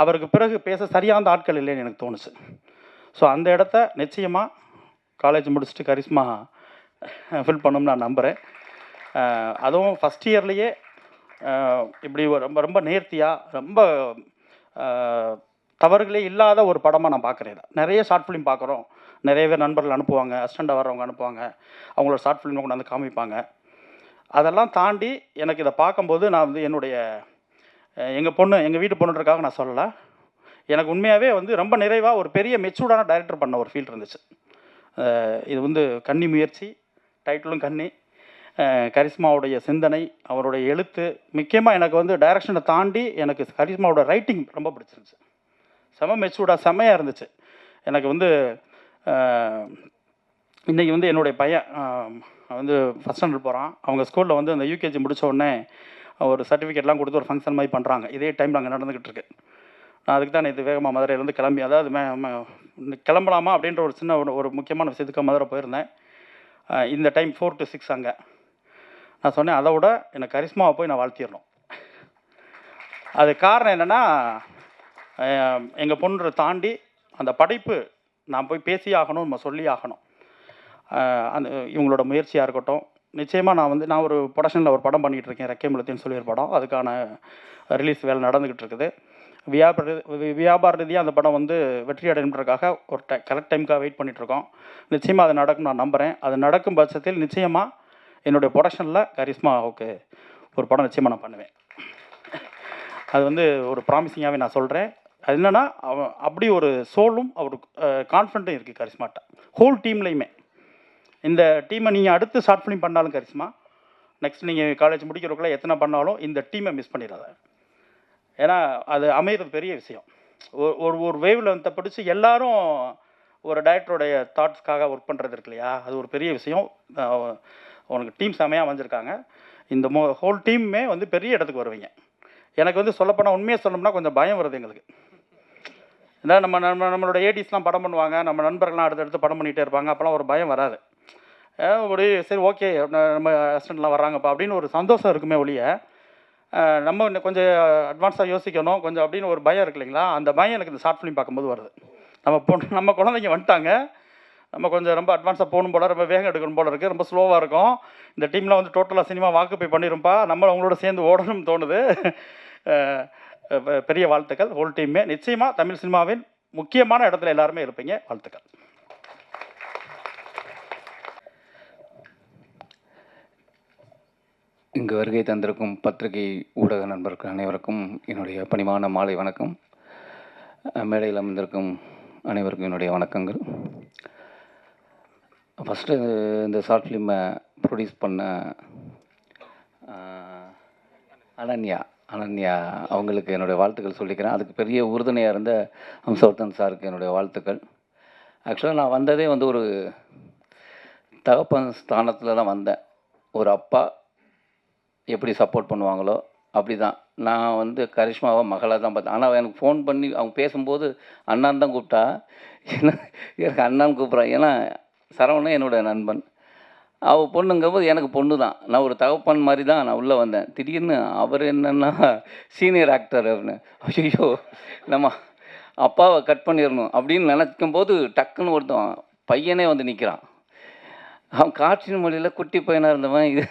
அவருக்கு பிறகு பேச சரியான ஆட்கள் இல்லைன்னு எனக்கு தோணுச்சு. ஸோ அந்த இடத்த நிச்சயமாக காலேஜ் முடிச்சுட்டு கரிஸ்மா ஃபில் பண்ணணும்னு நான் நம்புகிறேன். அதுவும் ஃபஸ்ட் இயர்லேயே இப்படி ரொம்ப ரொம்ப நேர்த்தியாக, ரொம்ப தவறுகளே இல்லாத ஒரு படமாக நான் பார்க்குறேன். நிறைய ஷார்ட் ஃபிலிம் பார்க்குறோம், நிறைய பேர் நண்பர்கள் அனுப்புவாங்க, அசிஸ்டண்டாக வர்றவங்க அனுப்புவாங்க, அவங்களோட ஷார்ட் ஃபிலிமை கொண்டாந்து காமிப்பாங்க. அதெல்லாம் தாண்டி எனக்கு இதை பார்க்கும்போது நான் வந்து எங்கள் வீட்டு பொண்ணுன்றக்காக நான் சொல்லலை, எனக்கு உண்மையாகவே வந்து ரொம்ப நிறைவாக ஒரு பெரிய மெச்சூர்டான டைரக்டர் பண்ண ஒரு ஃபீல் இருந்துச்சு. இது வந்து கன்னி முயற்சி, டைட்டிலும் கன்னி, கரிஸ்மாவுடைய சிந்தனை, அவருடைய எழுத்து, முக்கியமாக எனக்கு வந்து டைரக்ஷனை தாண்டி எனக்கு கரிஸ்மாவோட ரைட்டிங் ரொம்ப பிடிச்சிருந்துச்சு. செம மெச்சூர்டாக செம்மையாக இருந்துச்சு. எனக்கு வந்து இன்றைக்கி வந்து என்னுடைய பையன் வந்து ஃபஸ்ட் ஸ்டாண்டர்ட் போகிறான். அவங்க ஸ்கூலில் வந்து அந்த யூகேஜி முடித்த உடனே ஒரு சர்டிஃபிகேட்லாம் கொடுத்து ஒரு ஃபங்க்ஷன் மாதிரி பண்ணுறாங்க. இதே டைமில் அங்கே நடந்துக்கிட்டு இருக்கு. நான் அதுக்கு தான் நேற்று வேகமாக மதுரையிலேருந்து கிளம்பி, அதாவது கிளம்பலாமா அப்படின்ற ஒரு சின்ன ஒரு முக்கியமான விஷயத்துக்கு மதுரை போயிருந்தேன். இந்த டைம் 4 to 6 அங்கே. நான் சொன்னேன், அதை விட எனக்கு கரிஸ்மாவை போய் நான் வாழ்த்திடணும். அது காரணம் என்னென்னா, எங்கள் பொண்ணு தாண்டி அந்த படைப்பு நான் போய் பேசி ஆகணும், நம்ம சொல்லி ஆகணும். அந்த இவங்களோட முயற்சியாக இருக்கட்டும். நிச்சயமாக நான் ஒரு ப்ரொடக்ஷனில் ஒரு படம் பண்ணிகிட்டு இருக்கேன், ரெக்கை முழுத்தின்னு சொல்லி ஒரு படம். அதுக்கான ரிலீஸ் வேலை நடந்துக்கிட்டு இருக்குது. வியாபார ரீதியாக அந்த படம் வந்து வெற்றி அடையணுன்றதுக்காக ஒரு கரெக்ட் டைமுக்காக வெயிட் பண்ணிகிட்ருக்கோம். நிச்சயமாக அது நடக்கும், நான் நம்புகிறேன். அது நடக்கும் பட்சத்தில் நிச்சயமாக என்னுடைய ப்ரொடக்ஷனில் கரிஷ்மாவுக்கு ஒரு படம் நிச்சயமாக நான் பண்ணுவேன். அது வந்து ஒரு ப்ராமிசிங்காகவே நான் சொல்கிறேன். அது என்னென்னா, அவன் அப்படி ஒரு சோலும் அவருக்கு கான்ஃபிடென்ட்டும் இருக்குது கரிஷ்மாட்ட, ஹோல் டீம்லேயுமே. இந்த டீமை நீங்கள் அடுத்து ஷார்ட் ஃபிலிம் பண்ணாலும் கரிஷ்மா, நெக்ஸ்ட் நீங்கள் காலேஜ் முடிக்கிறதுக்குள்ளே எத்தனை பண்ணாலும் இந்த டீமை மிஸ் பண்ணிடாத. ஏன்னா அது அமைகிறது பெரிய விஷயம். ஒரு வேவில் வந்து பிடிச்சி எல்லாரும் ஒரு டைரக்டருடைய தாட்ஸ்க்காக ஒர்க் பண்ணுறது இருக்கு இல்லையா, அது ஒரு பெரிய விஷயம். உனக்கு டீம் செமையாக அமைஞ்சிருக்காங்க. இந்த ஹோல் டீமுமே வந்து பெரிய இடத்துக்கு வருவீங்க. எனக்கு வந்து சொல்லப்போனால் உண்மையாக சொல்லணும்னா கொஞ்சம் பயம் வருது எங்களுக்கு. ஏன்னா நம்மளோட ஏடிஸ்லாம் படம் பண்ணுவாங்க, நம்ம நண்பர்கள்லாம் அடுத்தடுத்து படம் பண்ணிகிட்டே இருப்பாங்க. அப்போலாம் ஒரு பயம் வராது. ஒரு சரி ஓகே நம்ம அசிஸ்டண்ட்லாம் வர்றாங்கப்பா அப்படின்னு ஒரு சந்தோஷம் இருக்குமே ஒழிய, நம்ம இன்னும் கொஞ்சம் அட்வான்ஸாக யோசிக்கணும் கொஞ்சம் அப்படின்னு ஒரு பயம் இருக்கு இல்லைங்களா. அந்த பயம் எனக்கு இந்த ஷார்ட் ஃபிலிம் பார்க்கும்போது வருது. நம்ம குழந்தைங்க வந்துட்டாங்க, நம்ம கொஞ்சம் ரொம்ப அட்வான்ஸாக போகணும் போல், ரொம்ப வேகம் எடுக்கணும் போல் இருக்குது, ரொம்ப ஸ்லோவாக இருக்கும். இந்த டீமில் வந்து டோட்டலாக சினிமா வாக்குப்பை பண்ணிருப்பா, நம்ம அவங்களோட சேர்ந்து ஓடணும்னு தோணுது. பெரிய வாழ்த்துக்கள் ஹோல் டீமே. நிச்சயமாக தமிழ் சினிமாவின் முக்கியமான இடத்துல எல்லாருமே இருப்பீங்க. வாழ்த்துக்கள். இங்கு வருகை தந்திருக்கும் பத்திரிகை ஊடக நண்பர்கள் அனைவருக்கும் என்னுடைய பணிவான மாலை வணக்கம். மேடையில் அமர்ந்திருக்கும் அனைவருக்கும் என்னுடைய வணக்கங்கள். ஃபஸ்ட்டு இந்த ஷார்ட் ஃபிலிமை ப்ரொடியூஸ் பண்ண அனன்யா அவங்களுக்கு என்னுடைய வாழ்த்துக்கள் சொல்லிக்கிறேன். அதுக்கு பெரிய உறுதுணையாக இருந்த ஹம்சவர்தன் சாருக்கு என்னுடைய வாழ்த்துக்கள். ஆக்சுவலாக நான் வந்ததே வந்து ஒரு தகப்பன் ஸ்தானத்தில் தான் வந்தேன். ஒரு அப்பா எப்படி சப்போர்ட் பண்ணுவாங்களோ அப்படி தான். நான் வந்து கரிஷ்மாவை மகளாக தான் பார்த்தேன். ஆனால் எனக்கு ஃபோன் பண்ணி அவங்க பேசும்போது அண்ணான்னு தான் கூப்பிட்டா, எனக்கு அண்ணான்னு கூப்பிட்றான். ஏன்னா சரவணன் என்னோடய நண்பன், அவள் பொண்ணுங்கும்போது எனக்கு பொண்ணு தான். நான் ஒரு தகப்பன் மாதிரி தான் நான் உள்ளே வந்தேன். திடீர்னு அவர் என்னென்னா சீனியர் ஆக்டர் அப்படின்னு, ஐயோ நம்ம அப்பாவை கட் பண்ணிடணும் அப்படின்னு நினக்கும் போது டக்குன்னு ஒருத்தன் பையனே வந்து நிற்கிறான். அவன் காட்சி மொழியில் குட்டி பையனாக இருந்தவன் இது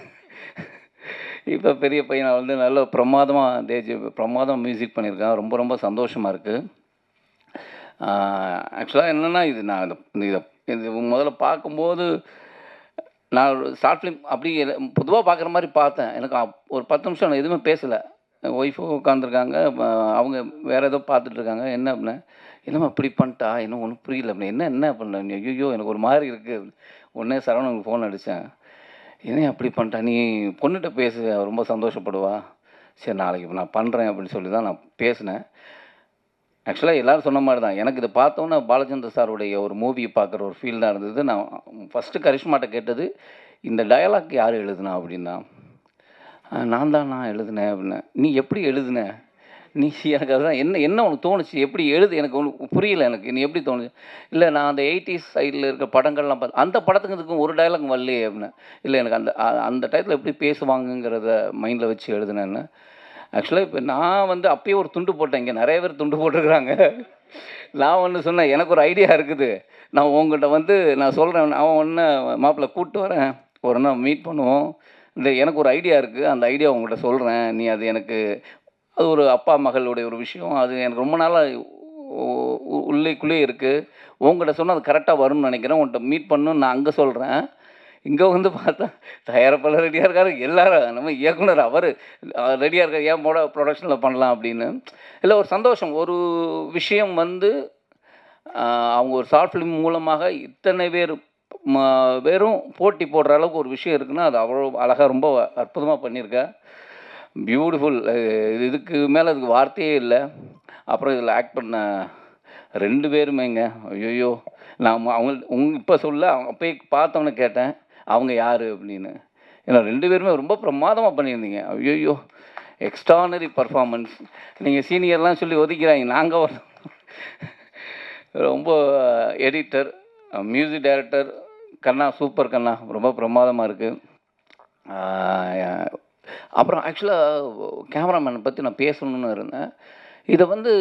இப்போ பெரிய பையனாக வந்து நல்ல பிரமாதமாக மியூசிக் பண்ணியிருக்கான். ரொம்ப ரொம்ப சந்தோஷமாக இருக்குது. ஆக்சுவலாக என்னென்னா இது முதல்ல பார்க்கும்போது நான் ஒரு ஷார்ட் ஃபிலிம் அப்படி பொதுவாக பார்க்குற மாதிரி பார்த்தேன். எனக்கு ஒரு 10 நிமிஷம் நான் எதுவுமே பேசலை. ஒய்ஃபும் உட்காந்துருக்காங்க, அவங்க வேறு ஏதோ பார்த்துட்ருக்காங்க. என்ன அப்படின்னா, என்னம்மா இப்படி பண்ணிட்டா, இன்னும் ஒன்றும் புரியல அப்படின்னு. என்ன பண்ண ஐயோ எனக்கு ஒரு மாதிரி இருக்குது. உடனே சரவணனுக்கு ஃபோன் அடித்தேன். என்ன அப்படி பண்ணிட்டா, நீ பொண்ணுகிட்ட பேசு, ரொம்ப சந்தோஷப்படுவா. சரி நாளைக்கு நான் பண்ணுறேன் அப்படின்னு சொல்லி தான் நான் பேசினேன். ஆக்சுவலாக எல்லோரும் சொன்ன மாதிரி தான். எனக்கு இதை பார்த்தோன்னே பாலச்சந்தர் சாருடைய ஒரு மூவியை பார்க்குற ஒரு ஃபீல் தான் இருந்தது. நான் ஃபஸ்ட்டு கரிஷ்மாட்ட கேட்டது, இந்த டயலாக் யார் எழுதுனா அப்படின்னா, நான் எழுதுனேன் அப்படின்னேன். நீ எப்படி எழுதுன, நீ எனக்கு அதுதான் என்ன உனக்கு தோணுச்சு, எப்படி எனக்கு ஒன்று புரியல. எனக்கு நீ எப்படி தோணுச்சு. இல்லை நான் அந்த 80s சைடில் இருக்க படங்கள்லாம் பார்த்து அந்த படத்துக்கு இதுக்கும் ஒரு டயலாக் வரலையே அப்படின்னேன். இல்லை எனக்கு அந்த டயத்தில் எப்படி பேசுவாங்கங்கிறத மைண்டில் வச்சு எழுதுனேன்னு. ஆக்சுவலாக இப்போ நான் வந்து அப்பயே ஒரு துண்டு போட்டேன். இங்கே நிறைய பேர் துண்டு போட்டிருக்கிறாங்க. நான் ஒன்று சொன்னேன், எனக்கு ஒரு ஐடியா இருக்குது, நான் உங்கள்கிட்ட வந்து நான் சொல்கிறேன், அவன் ஒன்று மாப்பிள்ளை கூப்பிட்டு வரேன், ஒரு நாள் மீட் பண்ணுவோம், இல்லை எனக்கு ஒரு ஐடியா இருக்குது, அந்த ஐடியா உங்கள்கிட்ட சொல்கிறேன், நீ அது எனக்கு அது ஒரு அப்பா மகளுடைய ஒரு விஷயம், அது எனக்கு ரொம்ப நாளாக உள்ளேக்குள்ளே இருக்குது, உங்கள்கிட்ட சொன்னால் அது கரெக்டாக வரும்னு நினைக்கிறேன், உங்கள்கிட்ட மீட் பண்ணணும்னு நான் அங்கே சொல்கிறேன். இங்கே வந்து பார்த்தா தயாரிப்பாளர் ரெடியாக இருக்காரு, எல்லாரும் நம்ம இயக்குனர் அவர் ரெடியாக இருக்கார், ஏன் ப்ரொடக்ஷனில் பண்ணலாம் அப்படின்னு. இல்லை ஒரு சந்தோஷம், ஒரு விஷயம் வந்து அவங்க ஒரு ஷார்ட் ஃபிலிம் மூலமாக இத்தனை வெறும் போட்டி போடுற அளவுக்கு ஒரு விஷயம் இருக்குன்னா அது அவ்வளோ அழகாக ரொம்ப அற்புதமாக பண்ணியிருக்கேன். பியூட்டிஃபுல். இதுக்கு மேலே அதுக்கு வார்த்தையே இல்லை. அப்புறம் இதில் ஆக்ட் பண்ண 2 பேருமேங்க, ஐயோ நான் இப்போ சொல்ல அப்போயே பார்த்தவொன்னே கேட்டேன் அவங்க யார் அப்படின்னு. ஏன்னா 2 பேருமே ரொம்ப பிரமாதமாக பண்ணியிருந்தீங்க. ஐயோ எக்ஸ்ட்ரானரி பர்ஃபார்மன்ஸ். நீங்கள் சீனியர்லாம் சொல்லி ஒதுக்கிறாங்க, நாங்கள் ரொம்ப எடிட்டர், மியூசிக் டைரக்டர் கண்ணா, சூப்பர் கண்ணா, ரொம்ப பிரமாதமாக இருக்குது. அப்புறம் ஆக்சுவலாக கேமராமேனை பற்றி நான் பேசணும்னு இருந்தேன். இதை வந்து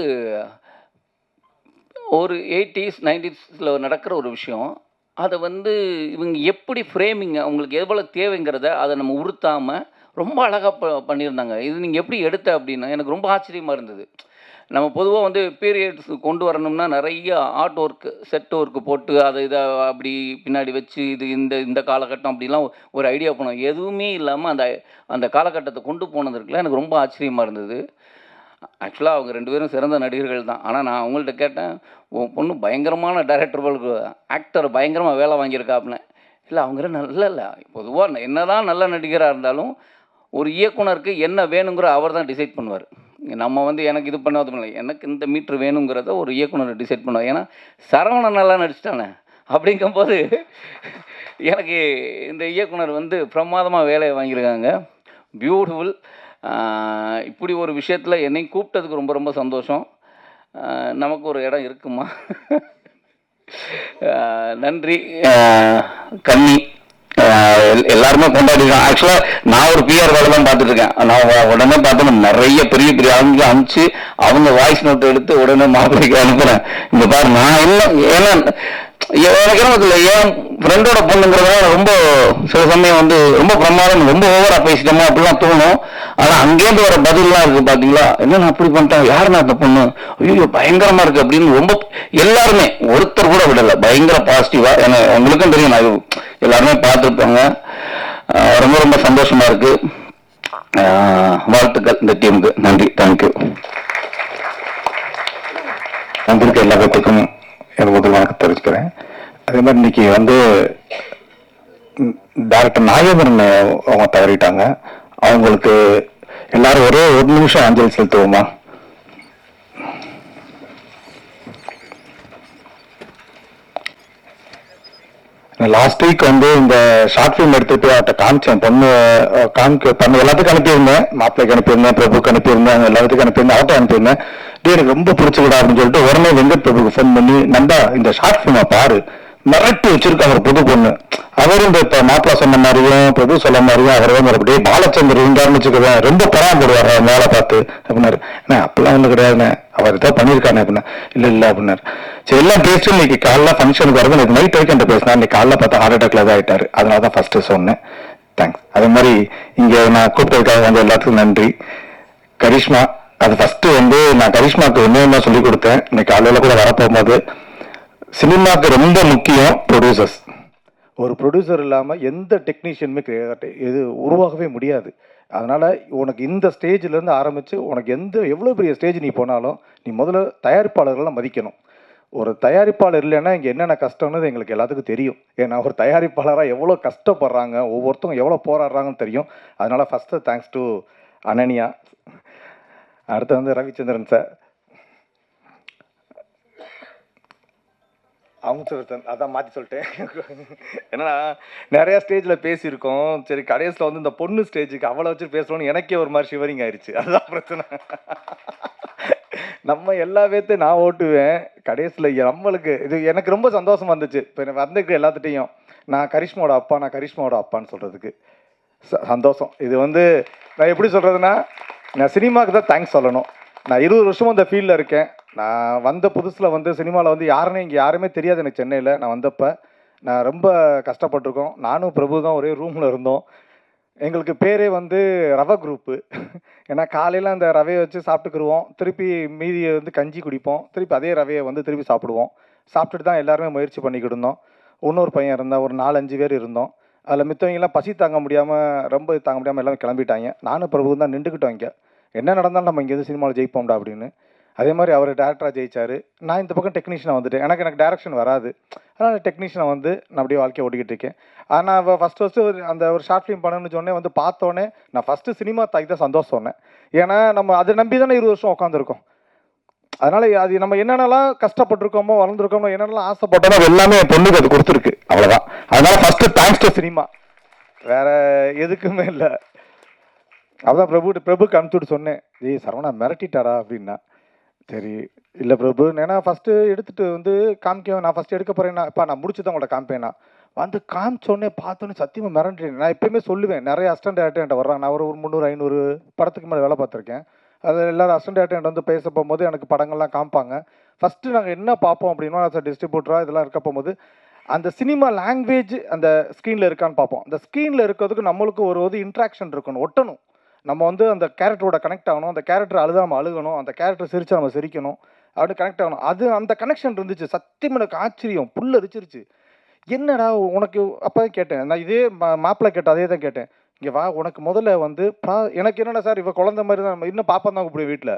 ஒரு 80s 90s நடக்கிற ஒரு விஷயம். அதை வந்து இவங்க எப்படி ஃப்ரேமிங் அவங்களுக்கு எவ்வளோ தேவைங்கிறத அதை நம்ம உறுத்தாமல் ரொம்ப அழகாக பண்ணியிருந்தாங்க. இது நீங்கள் எப்படி எடுத்த அப்படின்னா எனக்கு ரொம்ப ஆச்சரியமாக இருந்தது. நம்ம பொதுவாக வந்து பீரியட்ஸ் கொண்டு வரணும்னா நிறைய ஆர்ட் ஒர்க்கு செட் ஒர்க்கு போட்டு அதை இதை அப்படி பின்னாடி வச்சு இது இந்த காலகட்டம் அப்படிலாம் ஒரு ஐடியா பண்ணுவோம். எதுவுமே இல்லாமல் அந்த காலகட்டத்தை கொண்டு போனது இருக்குல்ல, எனக்கு ரொம்ப ஆச்சரியமாக இருந்தது. ஆக்சுவலாக அவங்க 2 பேரும் சிறந்த நடிகர்கள் தான். ஆனால் நான் அவங்கள்ட்ட கேட்டேன், உன் பொண்ணு பயங்கரமான டைரக்டர்களுக்கு ஆக்டர் பயங்கரமாக வேலை வாங்கியிருக்காப்புல. இல்லை அவங்க நல்ல இல்லை, பொதுவாக என்ன தான் நல்ல நடிகராக இருந்தாலும் ஒரு இயக்குனருக்கு என்ன வேணுங்கிற அவர் தான் டிசைட் பண்ணுவார். நம்ம வந்து எனக்கு இது பண்ணாது, எனக்கு இந்த மீட்ரு வேணுங்கிறத ஒரு இயக்குனர் டிசைட் பண்ணுவார். ஏன்னா சரவணன் நல்லா நடிச்சிட்டானே அப்படிங்கும்போது எனக்கு இந்த இயக்குனர் வந்து பிரமாதமாக வேலையை வாங்கியிருக்காங்க. பியூட்டிஃபுல். இப்படி ஒரு விஷயத்தில் என்னை கூப்பிட்டதுக்கு ரொம்ப ரொம்ப சந்தோஷம். நமக்கு ஒரு இடம் இருக்குமா? நன்றி. கன்னி எல்லாருமே கொண்டாடிதான். ஆக்சுவலாக நான் ஒரு பிஆர் வேலை தான் பார்த்துட்டு இருக்கேன். நான் உடனே பார்த்தோன்னா நிறைய பெரிய பெரிய ஆளுங்க அனுப்பிச்சு அவங்க வாய்ஸ் நோட்டு எடுத்து உடனே மாப்பிள்ளைக்கு அனுப்புகிறேன். இங்கே பாரு நான் இல்லை, ஏன்னா எனக்கு என்ன என் ஃப்ரெண்டோட பொண்ணுங்கிறதுனால ரொம்ப சில சமயம் வந்து ரொம்ப பிரமாதம் ரொம்ப ஓவராக பேசிட்டோமோ அப்படிலாம் தோணும். ஆனால் அங்கேருந்து வர பதிலாம் இருக்குது பார்த்தீங்களா, என்னென்ன அப்படி பண்ணிட்டாங்க, யாருன்னா அந்த பொண்ணு, ஐயோ பயங்கரமாக இருக்குது அப்படின்னு ரொம்ப எல்லாருமே ஒருத்தர் கூட விடலை, பயங்கர பாசிட்டிவாக. ஏன்னா உங்களுக்கும் தெரியும், நான் எல்லாருமே பார்த்துருப்பாங்க. ரொம்ப ரொம்ப சந்தோஷமாக இருக்குது. வாழ்த்துக்கள் இந்த டீமுக்கு. நன்றி. தேங்க்யூ. வந்திருக்க எல்லா பேருக்கும் எனக்கு முதல் வணக்கம் தெரிவிச்சுக்கிறேன். அதே மாதிரி இன்னைக்கு வந்து டைரக்டர் நாகேந்திரன் அவங்க தவறிட்டாங்க. அவங்களுக்கு எல்லாரும் ஒரே 1 நிமிஷம் அஞ்சலி செலுத்துவோமா? லாஸ்ட் வீக் வந்து இந்த ஷார்ட் ஃபிலிம் எடுத்துட்டு அவர்கிட்ட காமிச்சேன். பொண்ணு எல்லாத்துக்கும் அனுப்பியிருந்தேன், மாப்பிள்ளைக்கு அனுப்பியிருந்தேன், பிரபுக்கு அனுப்பியிருந்தேன், எல்லாத்துக்கும் அனுப்பியிருந்தேன், அவர்கிட்ட அனுப்பியிருந்தேன். எனக்கு ரொம்ப பிடிச்சிக்கிடா அப்படின்னு சொல்லிட்டு உடனே வெங்கட் பிரபுக்கு ஃபோன் பண்ணி, நண்டா இந்த ஷார்ட் ஃபிலிமை பாரு, மிரட்டி வச்சிருக்காங்க ஒரு புது பொண்ணு. அவரும் இந்த இப்ப மாப்பிள்ளை சொன்ன மாதிரியும் பிரபு சொல்ல மாதிரியும் அவர் வந்து அப்படியே பாலச்சந்தர் இருந்தாருன்னு வச்சுக்குவேன், ரொம்ப பராமப்படுவார் வேலை பார்த்து அப்படின்னாரு. ஏன்னா அப்பெல்லாம் ஒண்ணு கிடையாதுண்ணே, அவர் ஏதோ பண்ணியிருக்கானே அப்படின்னா. இல்லை அப்படின்னாரு. சரி எல்லாம் பேசிட்டு இன்னைக்கு காலைல ஃபங்க்ஷனுக்கு வரது, எனக்கு நைட் வரைக்கும் என்கிட்ட பேசினா, இன்னைக்கு காலைல பார்த்தா ஹார்ட் அட்டாக்ல தான் ஆயிட்டாரு. அதனால தான் ஃபர்ஸ்ட் சொன்னேன். தேங்க்ஸ். அதே மாதிரி இங்க நான் கூப்பிட்டதுக்காக வந்து எல்லாத்துக்கும் நன்றி. கரிஷ்மா, அது ஃபர்ஸ்ட் வந்து நான் கரிஷ்மாவுக்கு ஒன்று சொல்லி கொடுத்தேன். இன்னைக்கு காலையில கூட வரப்போகும்போது, சினிமாவுக்கு ரொம்ப முக்கியம் ப்ரொடியூசர்ஸ். ஒரு ப்ரொடியூசர் இல்லாமல் எந்த டெக்னீஷியனுமே இது உருவாகவே முடியாது. அதனால உனக்கு இந்த ஸ்டேஜ்லேருந்து ஆரம்பித்து உனக்கு எவ்வளோ பெரிய ஸ்டேஜ் நீ போனாலும் நீ முதல்ல தயாரிப்பாளர்களை மதிக்கணும். ஒரு தயாரிப்பாளர் இல்லைன்னா இங்கே என்னென்ன கஷ்டம்னு எங்களுக்கு எல்லாத்துக்கும் தெரியும். ஏன்னா ஒரு தயாரிப்பாளராக எவ்வளோ கஷ்டப்படுறாங்க, ஒவ்வொருத்தவங்க எவ்வளோ போராடுறாங்கன்னு தெரியும். அதனால ஃபஸ்ட்டு தேங்க்ஸ் டு அனன்யா. அடுத்து வந்து ரவிச்சந்திரன் சார், அமுச்சவர்தன், அதான் மாற்றி சொல்லிட்டேன். ஏன்னா நிறையா ஸ்டேஜில் பேசியிருக்கோம். சரி கடைசியில் வந்து இந்த பொண்ணு ஸ்டேஜுக்கு அவளை வச்சு பேசணும்னு எனக்கே ஒரு மாதிரி ஷிவரிங் ஆயிடுச்சு. அதுதான் பிரச்சனை. நம்ம எல்லா பேர்த்தையும் நான் ஓட்டுவேன், கடைசியில் நம்மளுக்கு இது எனக்கு ரொம்ப சந்தோஷமா இருந்துச்சு. இப்போ எனக்கு வந்துருக்கு எல்லாத்துட்டையும் நான் கரிஷ்மாவோட அப்பான்னு சொல்கிறதுக்கு சந்தோஷம். இது வந்து நான் எப்படி சொல்கிறதுனா, நான் சினிமாவுக்கு தான் தேங்க்ஸ் சொல்லணும். நான் 20 வருஷமும் இந்த ஃபீல்டில் இருக்கேன். நான் வந்த புதுசில் வந்து சினிமாவில் வந்து இங்கே யாருமே தெரியாது எனக்கு. சென்னையில் நான் வந்தப்போ நான் ரொம்ப கஷ்டப்பட்டிருக்கோம். நானும் பிரபு தான் ஒரே ரூமில் இருந்தோம். எங்களுக்கு பேரே வந்து ரவை குரூப்பு. ஏன்னா காலையில் அந்த ரவையை வச்சு சாப்பிட்டுக்குருவோம், திருப்பி மீதியை வந்து கஞ்சி குடிப்போம், திருப்பி அதே ரவையை வந்து திருப்பி சாப்பிடுவோம். சாப்பிட்டுட்டு தான் எல்லாருமே முயற்சி பண்ணிக்கிட்டு இருந்தோம். இன்னொரு பையன் இருந்தால் ஒரு 4-5 பேர் இருந்தோம். அதில் மித்தவங்கெல்லாம் பசி தாங்க முடியாமல் எல்லாமே கிளம்பிட்டாங்க. நானும் பிரபு தான் நின்றுக்கிட்டோம். இங்கே என்ன நடந்தாலும் நம்ம இங்கேருந்து சினிமாவில் ஜெயிப்போம்டா அப்படின்னு. அதே மாதிரி அவர் டேரக்டராக ஜெயிச்சார். நான் இந்த பக்கம் டெக்னீஷியனாக வந்துட்டேன். எனக்கு டைரக்ஷன் வராது, அதனால் டெக்னீஷியனை வந்து நான் அப்படியே வாழ்க்கையை ஓட்டிக்கிட்டு இருக்கேன். ஆனால் ஃபஸ்ட்டு அந்த ஒரு ஷார்ட் ஃபிலிம் பண்ணணும்னு சொன்னேன். வந்து பார்த்தோன்னே நான் ஃபஸ்ட்டு சினிமா தாக்கி தான் சந்தோஷம் சொன்னேன். ஏன்னா நம்ம அதை நம்பி தானே 20 வருஷம் உட்காந்துருக்கோம். அதனால் அது நம்ம என்னென்னலாம் கஷ்டப்பட்டிருக்கோமோ, வளர்ந்துருக்கோமோ, என்னென்னலாம் ஆசைப்பட்டோமோ எல்லாமே என் பொண்ணுக்கு அது கொடுத்துருக்கு. அவ்வளோதான். அதனால் ஃபஸ்ட்டு தேங்க்ஸ் டு சினிமா, வேறு எதுக்குமே இல்லை. அதான் பிரபுக்கு அனுப்பிச்சுட்டு சொன்னேன், ஜெய் சரவணா மிரட்டிட்டாரா அப்படின்னா. சரி இல்லை பிரபு, ஏன்னா ஃபஸ்ட்டு எடுத்துகிட்டு வந்து காமிக்க, நான் ஃபஸ்ட்டு எடுக்க போகிறேன்னா, இப்போ நான் முடிச்சு தான் உங்கள்கிட்ட காமிப்பேன்னா, வந்து காமிச்சோடனே பார்த்தோன்னே சத்தியமாக மிரண்டுறேன். நான் எப்பயுமே சொல்லுவேன், நிறைய அசிஸ்டன்ட் டேரக்டர் என்கிட்ட வர்றாங்க. நான் ஒரு 300 500 படத்துக்கு மேலே வேலை பார்த்துருக்கேன். அதில் எல்லோரும் அசிஸ்டன்ட் டேரக்டர் வந்து பேச போகும்போது எனக்கு படங்கள்லாம் காமிப்பாங்க. ஃபஸ்ட்டு நாங்கள் என்ன பார்ப்போம் அப்படின்னா, டிஸ்ட்ரிபியூட்டராக இதெல்லாம் இருக்க போகும்போது அந்த சினிமா லாங்குவேஜ் அந்த ஸ்க்ரீனில் இருக்கான்னு பார்ப்போம். அந்த ஸ்க்ரீனில் இருக்கிறதுக்கு நம்மளுக்கு ஒரு இன்ட்ராக்ஷன் இருக்கணும், ஒட்டணும். நம்ம வந்து அந்த கேரக்டரோட கனெக்ட் ஆகணும், அந்த கேரக்டர் அழுதா நம்ம அழுகணும், அந்த கேரக்டர் சிரிச்சா நம்ம சிரிக்கணும், அப்படி கனெக்ட் ஆகணும். அது அந்த கனெக்ஷன் இருந்துச்சு. சத்தியமாக எனக்கு ஆச்சரியம், புல்லரிச்சிருச்சு. என்னடா உனக்கு அப்போ தான் கேட்டேன், நான் இதே மாப்பிள்ளை கேட்டேன், அதே தான் கேட்டேன். இங்கே வா, உனக்கு முதல்ல வந்து எனக்கு என்னென்ன சார் இவ குழந்தை மாதிரி தான், நம்ம இன்னும் பாப்பா தான் கூப்பிடுவேன் வீட்டில்.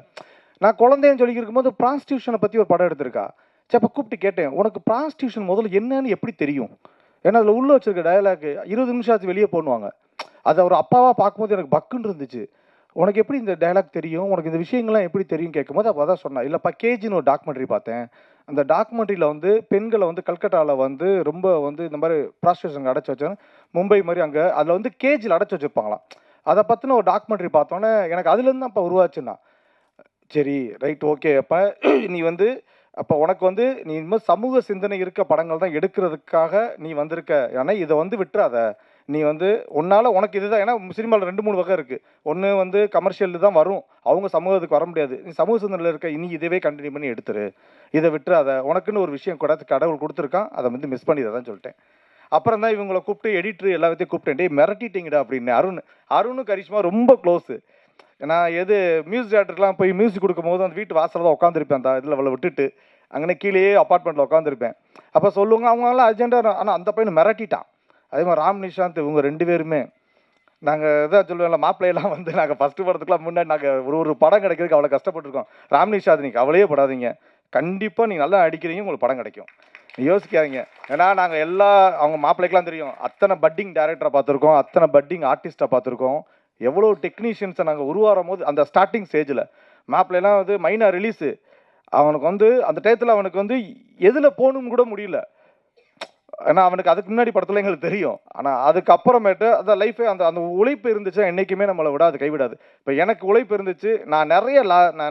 நான் குழந்தைன்னு சொல்லி இருக்கும்போது ப்ராஸ்டியூஷனை பற்றி ஒரு படம் எடுத்திருக்கா. சரி, அப்போ கூப்பிட்டு கேட்டேன், உனக்கு ப்ராஸ்டியூஷன் முதல்ல என்னன்னு எப்படி தெரியும்? ஏன்னா அதில் உள்ள வச்சிருக்க டயலாக் 20 நிமிஷம் ஆச்சு வெளியே போடுவாங்க. அதை ஒரு அப்பாவாக பார்க்கும்போது எனக்கு பக்குன்னு இருந்துச்சு. உனக்கு எப்படி இந்த டைலாக் தெரியும், உனக்கு இந்த விஷயங்கள்லாம் எப்படி தெரியும் கேட்கும்போது அப்போ தான் சொன்னேன், இல்லைப்பா கேஜின்னு ஒரு டாக்குமெண்ட்ரி பார்த்தேன். அந்த டாக்குமெண்ட்ரியில் வந்து பெண்களை வந்து கல்கட்டாவில் வந்து ரொம்ப வந்து இந்த மாதிரி ப்ராஸ்டியூஷன் அடைச்சி வச்சாங்க, மும்பை மாதிரி. அங்கே அதில் வந்து கேஜில் அடைச்சி வச்சுருப்பாங்களாம். அதை பற்றின ஒரு டாக்குமெண்ட்ரி பார்த்தோன்னே எனக்கு அதுலேருந்து தான் அப்போ உருவாச்சுன்னா, சரி ரைட் ஓகே, அப்போ நீ வந்து அப்போ உனக்கு வந்து நீ இனிமேல் சமூக சிந்தனை இருக்க படங்கள் தான் எடுக்கிறதுக்காக நீ வந்திருக்க. ஏன்னா இதை வந்து விட்டுறாத, நீ வந்து உன்னால் உனக்கு இதுதான். ஏன்னா சினிமாவில் 2-3 வகை இருக்குது. ஒன்று வந்து கமர்ஷியல் தான் வரும், அவங்க சமூகத்துக்கு வர முடியாது. நீ சமூக சிந்தனையில் இருக்க இனி இதவே கண்டினியூ பண்ணி எடுத்துரு, இதை விட்டுறாத, உனக்குன்னு ஒரு விஷயம் கடவுள் கொடுத்துருக்கான், அதை வந்து மிஸ் பண்ணிதான் சொல்லிட்டேன். அப்புறம் தான் இவங்களை கூப்பிட்டு எடிட்ரு எல்லாத்தையும் கூப்பிட்டேன், டே மிரட்டிட்டீங்கடா அப்படின்னு. அருணும் கரிஷ்மா ரொம்ப க்ளோஸு. நான் மியூசிக் டேரக்டர்லாம் போய் மியூசிக் கொடுக்கும்போது அந்த வீட்டு வாசலில் தான் உட்காந்துருப்பேன், அந்த இதில் அவளை விட்டுட்டு அங்கே கீழேயே அப்பார்ட்மெண்ட்டில் உட்காந்துருப்பேன். அப்போ சொல்லுவாங்க அவங்களாம் அர்ஜென்ட்டாக, ஆனால் அந்த பையனை மிரட்டிட்டான். அதே மாதிரி ராம் நிஷாந்த் இவங்க 2 பேருமே நாங்கள் இதான் சொல்லுவேன்ல, மாப்பிள்ளையெல்லாம் வந்து நாங்கள் ஃபஸ்ட்டு படத்துக்குலாம் முன்னாடி நாங்கள் ஒரு படம் கிடைக்கிறதுக்கு அவ்வளோ கஷ்டப்பட்டுருக்கோம். ராம் நிஷாந்த் நீங்கள் கவலையே படாதீங்க, கண்டிப்பாக நீங்கள் நல்லா அடிக்கிறீங்க, உங்களுக்கு படம் கிடைக்கும், யோசிக்காதீங்க. ஏன்னா நாங்கள் அவங்க மாப்பிள்ளைக்கெலாம் தெரியும், அத்தனை பட்டிங் டைரக்டரை பார்த்துருக்கோம், அத்தனை பட்டிங் ஆர்டிஸ்ட்டை பார்த்துருக்கோம், எவ்வளோ டெக்னீஷியன்ஸை நாங்கள் உருவாகும் போது அந்த ஸ்டார்டிங் ஸ்டேஜில். மாப்பிள்ளைலாம் வந்து மைனாக ரிலீஸு, அவனுக்கு வந்து அந்த டயத்தில் அவனுக்கு வந்து எதில் போகணும்னு கூட முடியல. ஏன்னா அவனுக்கு அதுக்கு முன்னாடி படத்தில் எங்களுக்கு தெரியும். ஆனால் அதுக்கப்புறமேட்டு அந்த லைஃபே அந்த உழைப்பு இருந்துச்சுன்னா என்றைக்குமே நம்மளை விடாது, கைவிடாது. இப்போ எனக்கு உழைப்பு இருந்துச்சு, நான்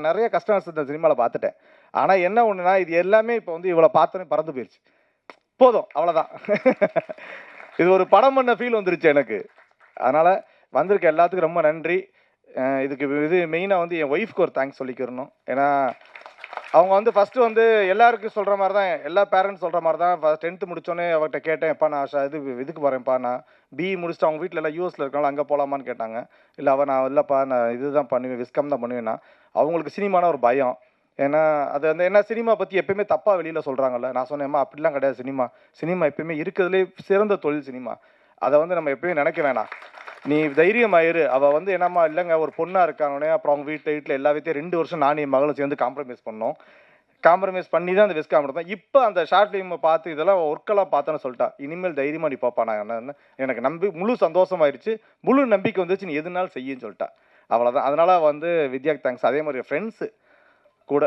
நிறைய கஸ்டமர்ஸ் இந்த சினிமாவில் பார்த்துட்டேன். ஆனால் என்ன ஒன்றுனா, இது எல்லாமே இப்போ வந்து இவ்வளோ பார்த்தோன்னே பறந்து போயிடுச்சு, போதும் அவ்வளோதான். இது ஒரு படம் பண்ண ஃபீல் வந்துருச்சு எனக்கு. அதனால் வந்திருக்க எல்லாத்துக்கும் ரொம்ப நன்றி. இதுக்கு மெயினாக வந்து என் ஒய்ஃப்க்கு ஒரு தேங்க்ஸ் சொல்லிக்கிறணும். ஏன்னா அவங்க வந்து ஃபஸ்ட்டு வந்து எல்லாருக்கும் சொல்கிற மாதிரி தான், எல்லா பேரண்ட்ஸ் சொல்கிற மாதிரி தான். 10th முடித்தோடனே அவர்கிட்ட கேட்டேன், எப்பா நான் இதுக்கு வரேன்ப்பா, நான் பிஇ முடிச்சுட்டு அவங்க வீட்டில் எல்லாம் யூஎஸில் இருக்காங்களா, அங்கே போகலாமான்னு கேட்டாங்க. இல்லை நான் இல்லைப்பா, நான் இதுதான் பண்ணுவேன், விஸ்கம் தான் பண்ணுவேன்னா. அவங்களுக்கு சினிமான ஒரு பயம். ஏன்னா அது வந்து என்ன, சினிமா பற்றி எப்பயுமே தப்பாக வெளியில் சொல்கிறாங்கல்ல. நான் சொன்னேம்மா அப்படிலாம் கிடையாது, சினிமா எப்பயுமே இருக்கிறதுலே சிறந்த தொழில் சினிமா, அதை வந்து நம்ம எப்பயுமே நினைக்க வேணாம், நீ தைரியமாயிரு. அவள் வந்து என்னம்மா இல்லைங்க, ஒரு பொண்ணாக இருக்காங்கன்னே. அப்புறம் அவங்க வீட்டில் எல்லா வீட்டையும் 2 வருஷம் நானும் என் மகளும் சேர்ந்து காம்ப்ரமைஸ் பண்ணி தான் அந்த விஸ்காம் எடுத்தோம். இப்போ அந்த ஷார்ட் ஃபிலிமை பார்த்து இதெல்லாம் ஒர்க்கெல்லாம் பார்த்தேன்னு சொல்லிட்டா, இனிமேல் தைரியமாக நீ பாப்பா, நான் எனக்கு முழு சந்தோஷமாயிருச்சு, முழு நம்பிக்கை வந்துச்சு, நீ எதுனாலும் செய்யுன்னு சொல்லிட்டா. அவ்வளோதான். அதனால் வந்து வித்யாக்கு தேங்க்ஸ். அதே மாதிரி ஃப்ரெண்ட்ஸு கூட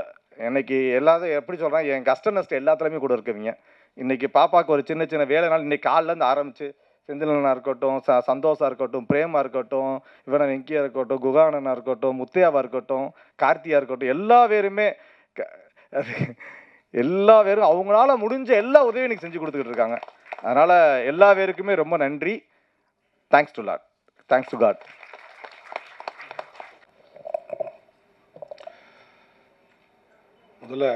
இன்னைக்கு எல்லாத்தையும் எப்படி சொல்கிறேன், என் கஷ்ட நஷ்டம் எல்லாத்துலேயுமே கூட இருக்குவீங்க. இன்றைக்கி பாப்பாவுக்கு ஒரு சின்ன வேலைனாலும் இன்றைக்கி காலிலேருந்து ஆரம்பித்து செந்திலனா இருக்கட்டும், சந்தோஷா இருக்கட்டும், பிரேமா இருக்கட்டும், இவனை வெங்கியா இருக்கட்டும், குகானனா இருக்கட்டும், முத்தையாவா இருக்கட்டும், கார்த்தியா இருக்கட்டும், எல்லா பேரும் அவங்களால முடிஞ்ச எல்லா உதவியும் எனக்கு செஞ்சு கொடுத்துக்கிட்டு இருக்காங்க. அதனால் எல்லா பேருக்குமே ரொம்ப நன்றி. Thanks to God. முதல்ல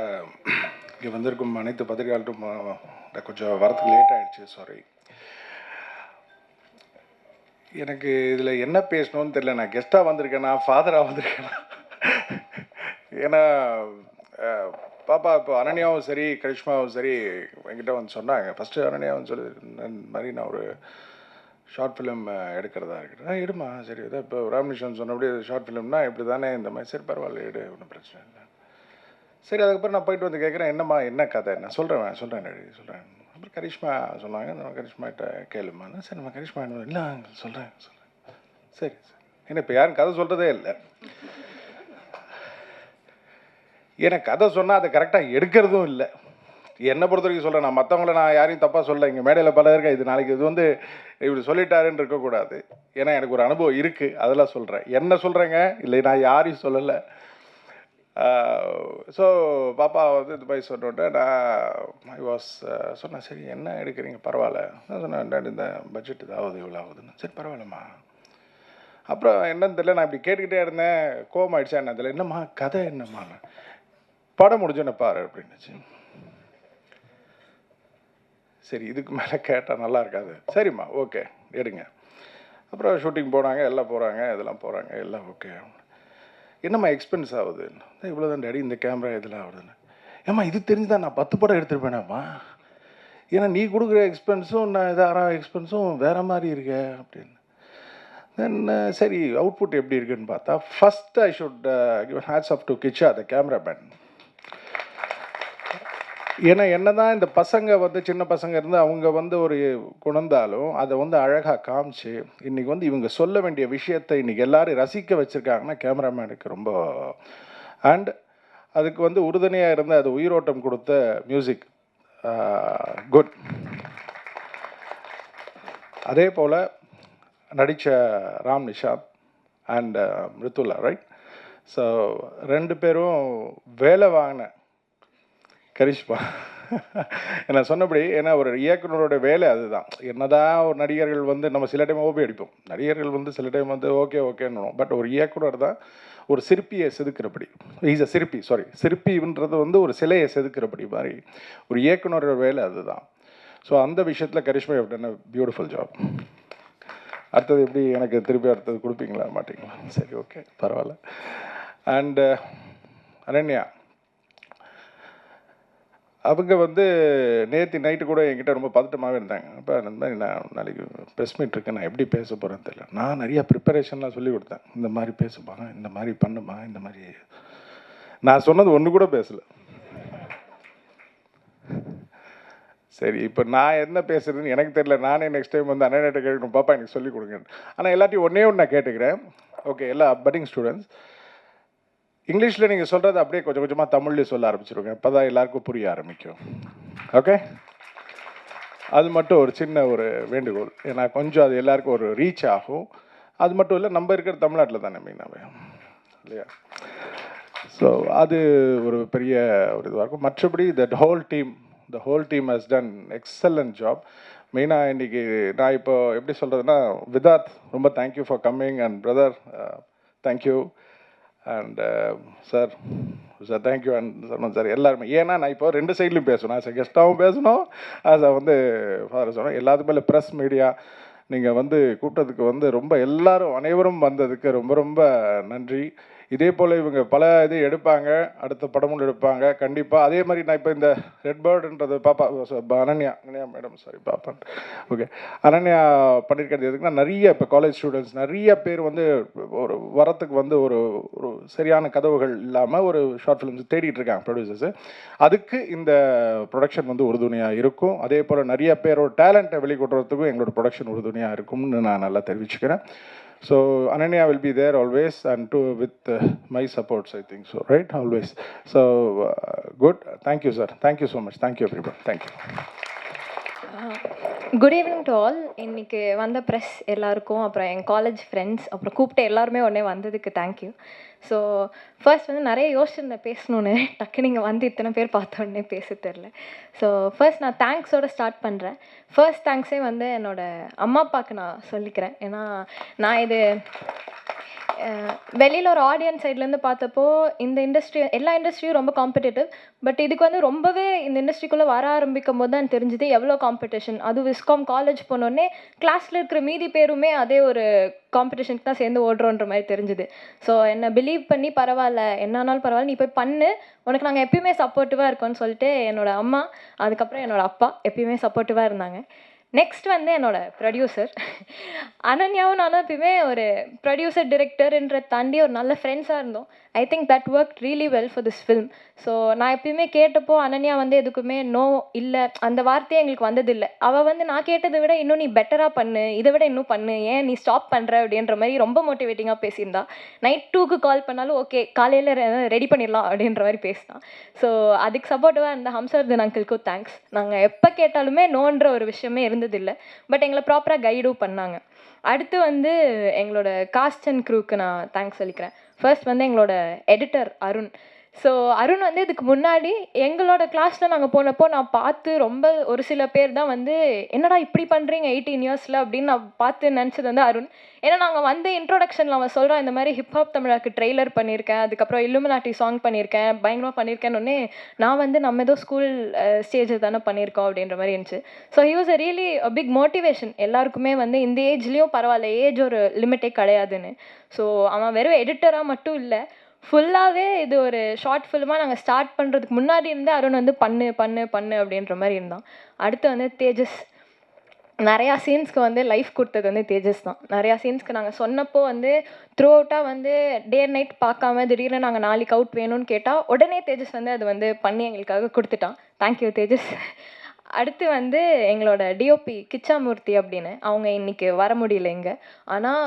இங்கே வந்திருக்கும் அனைத்து பத்திரிகையாளர்கிட்டும் கொஞ்சம் வரத்துக்கு லேட் ஆகிடுச்சு, சாரி. எனக்கு இதில் என்ன பேசணும்னு தெரியல. நான் கெஸ்ட்டாக வந்திருக்கேனா, ஃபாதராக வந்திருக்கேனா? ஏன்னா பாப்பா இப்போ அனன்யாவும் சரி கரிஷ்மாவும் சரி என்கிட்ட வந்து சொன்னாங்க. ஃபஸ்ட்டு அனன்யாவும் சொல்லி இந்த மாதிரி நான் ஒரு ஷார்ட் ஃபிலிம் எடுக்கிறதா இருக்கிறேன். எடுமா, சரி இதான் இப்போ ராம்நிஷன் சொன்னபடி ஷார்ட் ஃபிலிம்னா இப்படி தானே, இந்த மாதிரி. சரி பரவாயில்ல, எடு, ஒன்றும் பிரச்சனை இல்லை. சரி, அதுக்கப்புறம் நான் போயிட்டு வந்து கேட்குறேன், என்னம்மா என்ன கதை, நான் சொல்கிறேன். அப்புறம் கரிஷ்மா சொன்னாங்க, நம்ம கரிஷ்மாகிட்ட கேளுமா. சரி நம்ம கரிஷ்மா இல்லை சொல்கிறேன். சரி ஏன்னா இப்போ யாரும் கதை சொல்கிறதே இல்லை. எனக்கு கதை சொன்னால் அதை கரெக்டாக எடுக்கிறதும் இல்லை. என்னை பொறுத்த வரைக்கும் சொல்கிறேன், நான் மற்றவங்கள நான் யாரையும் தப்பாக சொல்ல. இங்கே மேடையில் பல இருக்கா, இது நாளைக்கு இது வந்து இப்படி சொல்லிட்டாருன்னு இருக்கக்கூடாது. ஏன்னா எனக்கு ஒரு அனுபவம் இருக்குது, அதெல்லாம் சொல்கிறேன். என்ன சொல்கிறேங்க, இல்லை நான் யாரையும் சொல்லலை. ஸோ பாப்பா வந்து இந்த மாதிரி சொன்னோன்னே நான் சொன்னேன், சரி என்ன எடுக்கிறீங்க, பரவாயில்ல. நான் சொன்னேன், இந்த பட்ஜெட் இதாவது இவ்வளோ ஆகுதுன்னு. சரி பரவாயில்லம்மா. அப்புறம் என்னன்னு தெரியல, நான் இப்படி கேட்டுக்கிட்டே இருந்தேன். கோவம் ஆயிடுச்சா என்ன தெரியல. என்னம்மா கதை என்னம்மா, படம் முடிஞ்சோன்னு பாரு அப்படின்னுச்சு. சரி இதுக்கு மேலே கேட்டால் நல்லா இருக்காது. சரிம்மா ஓகே எடுங்க. அப்புறம் ஷூட்டிங் போனாங்க, எல்லாம் போகிறாங்க, இதெல்லாம் போகிறாங்க, எல்லாம் ஓகே. என்னம்மா எக்ஸ்பென்ஸ் ஆகுது, இவ்வளோ தான் டேடி, இந்த கேமரா இதெல்லாம் ஆகுதுன்னு. ஏம்மா இது தெரிஞ்சு தான் நான் 10 படம் எடுத்துருப்பேனாம்மா. ஏன்னா நீ கொடுக்குற எக்ஸ்பென்ஸும் நான் இதாகிற எக்ஸ்பென்ஸும் வேறு மாதிரி இருக்கே அப்படின்னு. தென் சரி அவுட்புட் எப்படி இருக்குன்னு பார்த்தா, first I should give hats off to Kiccha the cameraman. ஏன்னா என்ன தான் இந்த பசங்க வந்து சின்ன பசங்க இருந்து அவங்க வந்து ஒரு குணந்தாலும் அதை வந்து அழகாக காமிச்சு இன்றைக்கி வந்து இவங்க சொல்ல வேண்டிய விஷயத்தை இன்றைக்கி எல்லோரும் ரசிக்க வச்சுருக்காங்கன்னா கேமராமேனுக்கு ரொம்ப. அண்ட் அதுக்கு வந்து உறுதுணையாக இருந்து அது உயிரோட்டம் கொடுத்த மியூசிக் குட். அதே போல் நடித்த Ram Nishanth and Mrudula right. So 2 பேரும் வேலை வாங்கின கரிஷ்மா என்ன சொன்னபடி. ஏன்னா ஒரு இயக்குனரோட வேலை அதுதான். என்னதான் ஒரு நடிகர்கள் வந்து நம்ம சில டைம் ஓபி அடிப்போம், நடிகர்கள் வந்து சில டைம் வந்து ஓகே ஓகேன்னு. பட் ஒரு இயக்குனர் தான் ஒரு சிற்பியை செதுக்கிறபடி, ஈஸ் அ சிற்பி, சிற்பின்றது வந்து ஒரு சிலையை செதுக்கிறபடி மாதிரி ஒரு இயக்குனரோட வேலை அதுதான். ஸோ அந்த விஷயத்தில் கரிஷ்மா எப்படின்னா பியூட்டிஃபுல் ஜாப். அடுத்தது எப்படி எனக்கு திருப்பி அடுத்தது கொடுப்பீங்களா மாட்டிங்களா? சரி ஓகே பரவாயில்ல. அண்டு அனன்யா அவங்க வந்து நேற்று நைட்டு கூட என்கிட்ட ரொம்ப பதட்டமாகவே இருந்தாங்க. அப்போ அந்த மாதிரி நான் நாளைக்கு ப்ரெஸ் மீட் இருக்கேன், நான் எப்படி பேச போகிறேன்னு தெரியல. நான் நிறையா ப்ரிப்பரேஷன்லாம் சொல்லி கொடுத்தேன், இந்த மாதிரி பேசுமா, இந்த மாதிரி பண்ணுமா, இந்த மாதிரி. நான் சொன்னது ஒன்று கூட பேசலை. சரி இப்போ நான் என்ன பேசுகிறதுன்னு எனக்கு தெரியல. நானே நெக்ஸ்ட் டைம் வந்து அண்ணன்கிட்ட கேட்கணும், பாப்பா எனக்கு சொல்லிக் கொடுங்க. ஆனால் எல்லாத்தையும் ஒன்றே ஒன்று நான் கேட்டுக்கிறேன். ஓகே எல்லா பட்டிங் ஸ்டூடெண்ட்ஸ் இங்கிலீஷில் நீங்கள் சொல்கிறது அப்படியே கொஞ்சம் கொஞ்சமாக தமிழ்லேயும் சொல்ல ஆரம்பிச்சிருங்க. அப்போ தான் எல்லாருக்கும் புரிய ஆரம்பிக்கும். ஓகே அது மட்டும் ஒரு சின்ன ஒரு வேண்டுகோள். ஏன்னா கொஞ்சம் அது எல்லாருக்கும் ஒரு ரீச் ஆகும். அது மட்டும் இல்லை, நம்ம இருக்கிற தமிழ்நாட்டில் தானே மெயினாகவே இல்லையா. ஸோ அது ஒரு பெரிய ஒரு இதுவாக இருக்கும். மற்றபடி the whole team has done excellent job. மெயினாக இன்றைக்கி நான் இப்போ எப்படி சொல்கிறதுனா, விதாத் ரொம்ப thank you for coming and brother thank you and sir thank you and சொன்னோம் சார் எல்லாருமே. ஏன்னா நான் இப்போ 2 சைட்லையும் பேசணும். ஆஸ் கெஸ்ட்டாகவும் பேசணும், ஆஸ் வந்து ஃபாதர் சொன்னோம். எல்லாத்துக்கும் மேலே ப்ரெஸ் மீடியா நீங்கள் வந்து கூட்டத்துக்கு வந்து ரொம்ப எல்லாரும் அனைவரும் வந்ததுக்கு ரொம்ப ரொம்ப நன்றி. இதே போல் இவங்க பல இது எடுப்பாங்க, அடுத்த படமும் எடுப்பாங்க கண்டிப்பாக. அதே மாதிரி நான் இப்போ இந்த ரெட் பேர்டுன்றது பாப்பா அனன்யா மேடம் சாரி பாப்பா ஓகே அனன்யா பண்ணியிருக்கிறது எதுக்குன்னா, நிறைய இப்போ காலேஜ் ஸ்டூடெண்ட்ஸ் நிறைய பேர் வந்து ஒரு வரத்துக்கு வந்து ஒரு ஒரு சரியான கதவுகள் இல்லாமல் ஒரு ஷார்ட் ஃபிலிம்ஸ் தேடிட்டு இருக்காங்க ப்ரொடியூசர்ஸு. அதுக்கு இந்த ப்ரொடக்ஷன் வந்து உறுதுணையாக இருக்கும். அதே போல் நிறைய பேரோட டேலண்ட்டை வெளிக்கொட்டுறதுக்கும் எங்களோட ப்ரொடக்ஷன் உறுதுணையாக இருக்கும்னு நான் நல்லா தெரிவிச்சுக்கிறேன். So Ananya will be there always and with my supports, I think so, right? Always. So good. Thank you, sir. Thank you so much. Thank you, everyone. Thank you. Good evening to all. இன்றைக்கி வந்த press எல்லாருக்கும், அப்புறம் என் college friends, அப்புறம் கூப்பிட்ட எல்லாருமே உடனே வந்ததுக்கு thank you. So first வந்து நிறைய யோசிச்சிருந்தேன் பேசணுன்னு, டக்கு நீங்கள் வந்து இத்தனை பேர் பார்த்த உடனே பேச தெரில. ஸோ ஃபர்ஸ்ட் நான் தேங்க்ஸோடு ஸ்டார்ட் பண்ணுறேன். ஃபர்ஸ்ட் தேங்க்ஸே வந்து என்னோடய அம்மா அப்பாவுக்கு நான் சொல்லிக்கிறேன். ஏன்னா நான் இது வெளியில் ஒரு ஆடியன்ஸ் சைட்லேருந்து பார்த்தப்போ இந்த இண்டஸ்ட்ரி எல்லா இண்டஸ்ட்ரியும் ரொம்ப காம்படிட்டிவ். பட் இதுக்கு வந்து ரொம்பவே இந்த இண்டஸ்ட்ரிக்குள்ளே வர ஆரம்பிக்கும் போது தான் தெரிஞ்சுது எவ்வளோ காம்படிஷன். அதுவும் விஸ்காம் காலேஜ் போனோடனே கிளாஸில் இருக்கிற மீதி பேருமே அதே ஒரு காம்படிஷனுக்கு தான் சேர்ந்து ஓடுறோன்ற மாதிரி தெரிஞ்சுது. ஸோ என்னை பிலீவ் பண்ணி பரவாயில்ல என்னானாலும் பரவாயில்ல நீ போய் பண்ணு, உனக்கு நாங்கள் எப்பயுமே சப்போர்ட்டிவாக இருக்கோன்னு சொல்லிட்டு என்னோடய அம்மா அதுக்கப்புறம் என்னோடய அப்பா எப்பயுமே சப்போர்ட்டிவாக இருந்தாங்க. நெக்ஸ்ட் வந்து என்னோடய ப்ரொடியூசர் அனன்யாவும் நானும் எப்பயுமே ஒரு ப்ரொடியூசர் டிரெக்டர்ன்ற தாண்டி ஒரு நல்ல ஃப்ரெண்ட்ஸாக இருந்தோம். I think that work really well for this film. So நான் எப்பயுமே கேட்டப்போ அனன்யா வந்து எதுக்குமே நோ இல்லை அந்த வார்த்தையே எங்களுக்கு வந்ததில்லை. அவள் வந்து நான் கேட்டதை விட இன்னும் நீ பெட்டராக பண்ணு, இதை விட இன்னும் பண்ணு, ஏன் நீ ஸ்டாப் பண்ணுற அப்படின்ற மாதிரி ரொம்ப மோட்டிவேட்டிங்காக பேசியிருந்தா. நைட் 2க்கு கால் பண்ணாலும் ஓகே காலையில் ரெடி பண்ணிடலாம் அப்படின்ற மாதிரி பேசினான். ஸோ அதுக்கு சப்போர்ட்டிவாக இருந்த ஹம்சர்தன் அங்கிள்க்கும் தேங்க்ஸ். நாங்கள் எப்போ கேட்டாலுமே நோன்ற ஒரு விஷயமே இருந்ததில்லை. பட் எங்களை ப்ராப்பராக கைடும் பண்ணாங்க. அடுத்து வந்து எங்களோட காஸ்ட் அண்ட் க்ரூக்கு நான் தேங்க்ஸ் சொல்லிக்கிறேன். ஃபர்ஸ்ட் வந்து எங்களோட எடிட்டர் அருண். ஸோ அருண் வந்து இதுக்கு முன்னாடி எங்களோட கிளாஸில் நாங்கள் போனப்போ நான் பார்த்து ரொம்ப ஒரு சில பேர் தான் வந்து என்னடா இப்படி பண்ணுறீங்க 18 இயர்ஸில் அப்படின்னு நான் பார்த்து நினச்சது வந்து அருண். ஏன்னா நாங்கள் வந்து இன்ட்ரோடக்ஷனில் அவன் சொல்கிறான் இந்த மாதிரி ஹிப்ஹாப் தமிழாக்கு ட்ரெய்லர் பண்ணியிருக்கேன், அதுக்கப்புறம் இல்லுமினாட்டி சாங் பண்ணியிருக்கேன், பயங்கரமாக பண்ணியிருக்கேன்னு நான் வந்து நம்ம ஏதோ ஸ்கூல் ஸ்டேஜில் தானே பண்ணியிருக்கோம் அப்படின்ற மாதிரி இருந்துச்சு. So he was a really big motivation எல்லாருக்குமே வந்து இந்த ஏஜ்லேயும் பரவாயில்ல, ஏஜ் ஒரு லிமிட்டே கிடையாதுன்னு. ஸோ அவன் வெறும் எடிட்டராக மட்டும் இல்லை, ஃபுல்லாகவே இது ஒரு ஷார்ட் ஃபிலிமாக நாங்கள் ஸ்டார்ட் பண்ணுறதுக்கு முன்னாடி இருந்தே அருண் வந்து பண்ணு பண்ணு பண்ணு அப்படின்ற மாதிரி இருந்தான். அடுத்து வந்து தேஜஸ். நிறையா சீன்ஸ்க்கு வந்து லைஃப் கொடுத்தது வந்து தேஜஸ் தான். நிறையா சீன்ஸ்க்கு நாங்கள் சொன்னப்போ வந்து த்ரூ அவுட்டாக வந்து டே அண்ட் நைட் பார்க்காம திடீர்னு நாங்கள் நாளைக்கு அவுட் வேணும்னு கேட்டால் உடனே தேஜஸ் வந்து அது வந்து பண்ணி எங்களுக்காக கொடுத்துட்டான். தேங்க்யூ தேஜஸ். அடுத்து வந்து எங்களோட டிஓபி கிச்சாமூர்த்தி அப்படின்னு, அவங்க இன்றைக்கி வர முடியல இங்கே. ஆனால்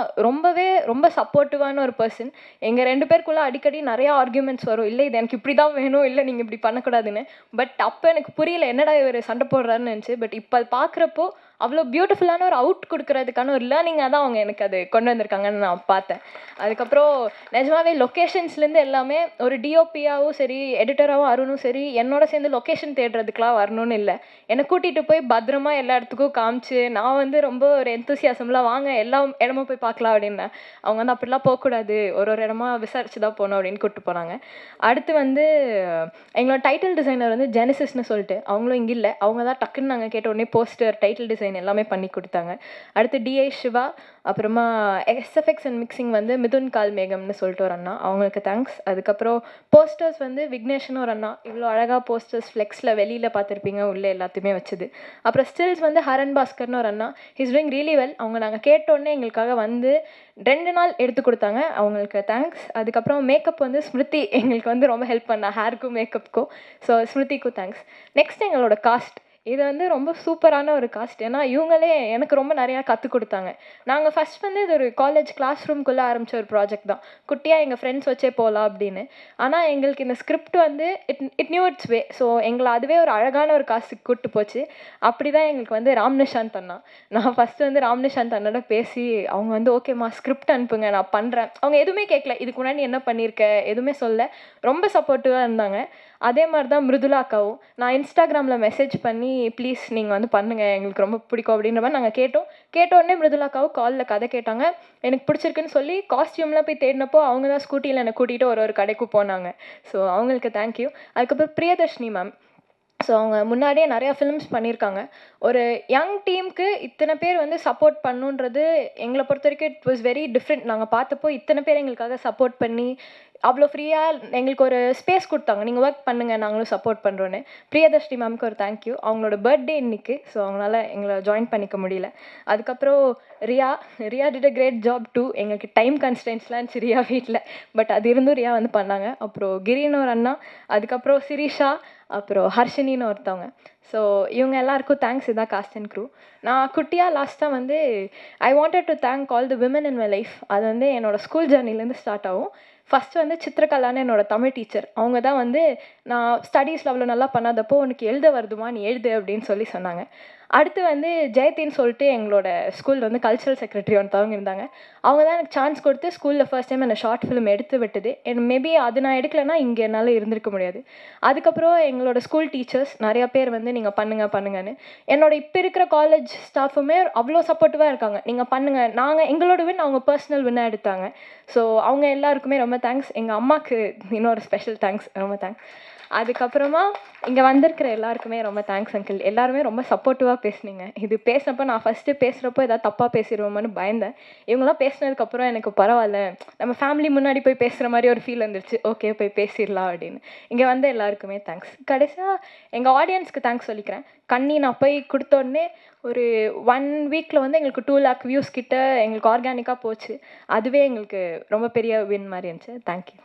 ரொம்ப சப்போர்ட்டிவான ஒரு பர்சன். எங்கள் 2 பேருக்குள்ளே அடிக்கடி நிறையா ஆர்கியூமெண்ட்ஸ் வரும், இல்லை இது எனக்கு இப்படி தான் வேணும், இல்லை நீங்கள் இப்படி பண்ணக்கூடாதுன்னு. பட் அப்போ எனக்கு புரியல என்னடா இவர் சண்டை போடுறாருன்னு இருந்துச்சு. பட் இப்போ அது பார்க்குறப்போ அவ்வளோ பியூட்டிஃபுல்லான ஒரு அவுட் கொடுக்குறதுக்கான ஒரு லேர்னிங்காக தான் அவங்க எனக்கு அது கொண்டு வந்திருக்காங்கன்னு நான் பார்த்தேன். அதுக்கப்புறம் நிஜமாவே லொக்கேஷன்ஸ்லேருந்து எல்லாமே ஒரு டிஓபியாகவும் சரி, எடிட்டராகவும் அருணும் சரி, என்னோட சேர்ந்து லொக்கேஷன் தேடுறதுக்கெலாம் வரணும்னு இல்லை, என்னை கூட்டிகிட்டு போய் பத்திரமா எல்லா இடத்துக்கும் காமிச்சு, நான் வந்து ரொம்ப ஒரு எந்தூசியாசம்லாம் வாங்க எல்லா இடமும் போய் பார்க்கலாம் அப்படின்னேன். அவங்க வந்து அப்படிலாம் போகக்கூடாது, ஒரு இடமா விசாரிச்சு தான் போகணும் அப்படின்னு கூப்பிட்டு போனாங்க. அடுத்து வந்து எங்களோட டைட்டில் டிசைனர் வந்து ஜெனசிஸ்னு சொல்லிட்டு, அவங்களும் இங்கே இல்லை, அவங்க தான் டக்குன்னு நாங்கள் கேட்ட உடனே போஸ்டர் டைட்டில் டிசைன் எல்லாமே பண்ணி கொடுத்தாங்க. அடுத்து டிஐ சிவா, அப்புறமா எஸ்எஃப்எக்ஸ் அண்ட் மிக்சிங் வந்து மிதுன் கால்மேகம்னு சொல்லிட்டு ஒரு அண்ணா, அவங்களுக்கு தேங்க்ஸ். அதுக்கப்புறம் போஸ்டர்ஸ் வந்து விக்னேஷ்னு ஒரு அண்ணா, இவ்வளோ அழகாக போஸ்டர்ஸ் ஃப்ளெக்ஸில் வெளியில் பார்த்துருப்பீங்க உள்ளே எல்லாத்தையுமே வச்சுது. அப்புறம் ஸ்டில்ஸ் வந்து ஹரன் பாஸ்கர்னு ஒரு அண்ணா, ஹிஸ் டூயிங் ரியலி வெல். அவங்க நாங்கள் கேட்டோடனே எங்களுக்காக வந்து 2 நாள் எடுத்து கொடுத்தாங்க, அவங்களுக்கு தேங்க்ஸ். அதுக்கப்புறம் மேக்கப் வந்து ஸ்மிருதி எங்களுக்கு வந்து ரொம்ப ஹெல்ப் பண்ணா, ஹேருக்கும் மேக்கப்புக்கும். ஸோ ஸ்மிருதிக்கும் தேங்க்ஸ். நெக்ஸ்ட் எங்களோட காஸ்ட். இது வந்து ரொம்ப சூப்பரான ஒரு காஸ்ட். ஏன்னா இவங்களே எனக்கு ரொம்ப நிறையா கற்றுக் கொடுத்தாங்க. நாங்கள் ஃபஸ்ட் வந்து இது ஒரு காலேஜ் கிளாஸ் ரூம்குள்ளே ஆரம்பித்த ஒரு ப்ராஜெக்ட் தான், குட்டியாக எங்கள் ஃப்ரெண்ட்ஸ் வச்சே போகலாம் அப்படின்னு. ஆனால் எங்களுக்கு இந்த ஸ்கிரிப்ட் வந்து it new it's way. So எங்களை அதுவே ஒரு அழகான ஒரு காசுக்கு கூப்பிட்டு போச்சு. அப்படி தான் எங்களுக்கு வந்து ராம்நிஷாந்த் அண்ணா, நான் ஃபஸ்ட்டு வந்து ராம்நிஷாந்த் அண்ணோட பேசி அவங்க வந்து ஓகேம்மா ஸ்கிரிப்ட் அனுப்புங்க நான் பண்ணுறேன். அவங்க எதுவுமே கேட்கல, இதுக்கு முன்னாடி என்ன பண்ணியிருக்க எதுவுமே சொல்ல, ரொம்ப சப்போர்ட்டிவாக இருந்தாங்க. அதே மாதிரி தான் மிருதுலா அக்காவும். நான் இன்ஸ்டாகிராமில் மெசேஜ் பண்ணி ப்ளீஸ் நீங்கள் வந்து பண்ணுங்கள் எங்களுக்கு ரொம்ப பிடிக்கும் அப்படின்ற மாதிரி நாங்கள் கேட்டோடனே மிருதுலா அக்காவும் காலில் கதை கேட்டாங்க, எனக்கு பிடிச்சிருக்குன்னு சொல்லி காஸ்டியூம்லாம் போய் தேடினப்போ அவங்க தான் ஸ்கூட்டியில் என்னை கூட்டிகிட்டு ஒரு கடைக்கு போனாங்க. ஸோ அவங்களுக்கு தேங்க்யூ. அதுக்கப்புறம் பிரியதர்ஷினி மேம். ஸோ அவங்க முன்னாடியே நிறையா ஃபிலிம்ஸ் பண்ணியிருக்காங்க. ஒரு யங் டீமுக்கு இத்தனை பேர் வந்து சப்போர்ட் பண்ணுன்றது எங்களை பொறுத்த வரைக்கும் இட் வாஸ் வெரி டிஃப்ரெண்ட். நாங்கள் பார்த்தப்போ இத்தனை பேர் எங்களுக்காக சப்போர்ட் பண்ணி அவ்வளோ ஃப்ரீயாக எங்களுக்கு ஒரு ஸ்பேஸ் கொடுத்தாங்க, நீங்கள் ஒர்க் பண்ணுங்கள் நாங்களும் சப்போர்ட் பண்ணுறோன்னு. பிரியதர்ஷினி மேம்க்கு ஒரு தேங்க்யூ. அவங்களோட பர்த்டே இன்னைக்கு, ஸோ அவங்களால எங்களை ஜாயின் பண்ணிக்க முடியல. அதுக்கப்புறம் Riya did a great job too. எங்களுக்கு டைம் கன்ஸ்டன்ஸ்லாம் இருந்துச்சு ரியா வீட்டில், பட் அது இருந்தும் ரியா வந்து பண்ணாங்க. அப்புறம் கிரின்னு ஒரு அண்ணா, அதுக்கப்புறம் சிரிஷா, அப்புறம் ஹர்ஷினின்னு ஒருத்தவங்க. ஸோ இவங்க எல்லாருக்கும் தேங்க்ஸ். இதான் காஸ்ட் அண்ட் க்ரூ. நான் குட்டியாக லாஸ்ட்டாக வந்து I wanted to thank all the women in my life. அது வந்து என்னோடய ஸ்கூல் ஜர்னிலேருந்து ஸ்டார்ட் ஆகும். ஃபஸ்ட்டு வந்து சித்திரகலான்னு என்னோடய தமிழ் டீச்சர், அவங்க தான் வந்து நான் ஸ்டடீஸில் அவ்வளோ நல்லா பண்ணாதப்போ உனக்கு எழுத வருதுமா நீ எழுது அப்படின்னு சொன்னாங்க. அடுத்து வந்து ஜெயத்தின்னு சொல்லிட்டு எங்களோட ஸ்கூலில் வந்து கல்ச்சரல் செக்ரட்டரி ஒருத்தவங்க இருந்தாங்க. அவங்க தான் எனக்கு சான்ஸ் கொடுத்து ஸ்கூலில் ஃபர்ஸ்ட் டைம் என்னை ஷார்ட் ஃபிலிம் எடுத்து விட்டது. மேபி அது நான் எடுக்கலைன்னா இங்கே என்னால் இருந்திருக்க முடியாது. அதுக்கப்புறம் எங்களோட ஸ்கூல் டீச்சர்ஸ் நிறையா பேர் வந்து நீங்கள் பண்ணுங்கன்னு, என்னோட இப்போ இருக்கிற காலேஜ் ஸ்டாஃபுமே அவ்வளோ சப்போர்ட்டிவாக இருக்காங்க, நீங்கள் பண்ணுங்கள். எங்களோட வின் அவங்க பர்சனல் வின்னாக எடுத்தாங்க. ஸோ அவங்க எல்லாருக்குமே ரொம்ப தேங்க்ஸ். எங்கள் அம்மாவுக்கு இன்னொரு ஸ்பெஷல் தேங்க்ஸ், ரொம்ப தேங்க்ஸ். அதுக்கப்புறமா இங்கே வந்திருக்கிற எல்லாருக்குமே ரொம்ப தேங்க்ஸ் அங்கிள். எல்லாருமே ரொம்ப சப்போர்ட்டிவாக பேசுனீங்க. இது பேசினப்போ நான் ஃபஸ்ட்டு பேசுகிறப்போ ஏதாவது தப்பாக பேசிடுவோம்னு பயந்தேன். இவங்களாம் பேசினதுக்கப்புறம் எனக்கு பரவாயில்ல, நம்ம ஃபேமிலி முன்னாடி போய் பேசுகிற மாதிரி ஒரு ஃபீல் வந்துருச்சு. ஓகே போய் பேசிடலாம் அப்படின்னு. இங்கே வந்து எல்லாருக்குமே தேங்க்ஸ். கடைசியாக எங்கள் ஆடியன்ஸ்க்கு தேங்க்ஸ் சொல்லிக்கிறேன். கண்ணி நான் போய் கொடுத்தோடனே ஒரு 1 வீக்கில் வந்து எங்களுக்கு 2 lakh வியூஸ் கிட்ட எங்களுக்கு ஆர்கானிக்காக போச்சு. அதுவே எங்களுக்கு ரொம்ப பெரிய வின் மாதிரி இருந்துச்சு. தேங்க்யூ.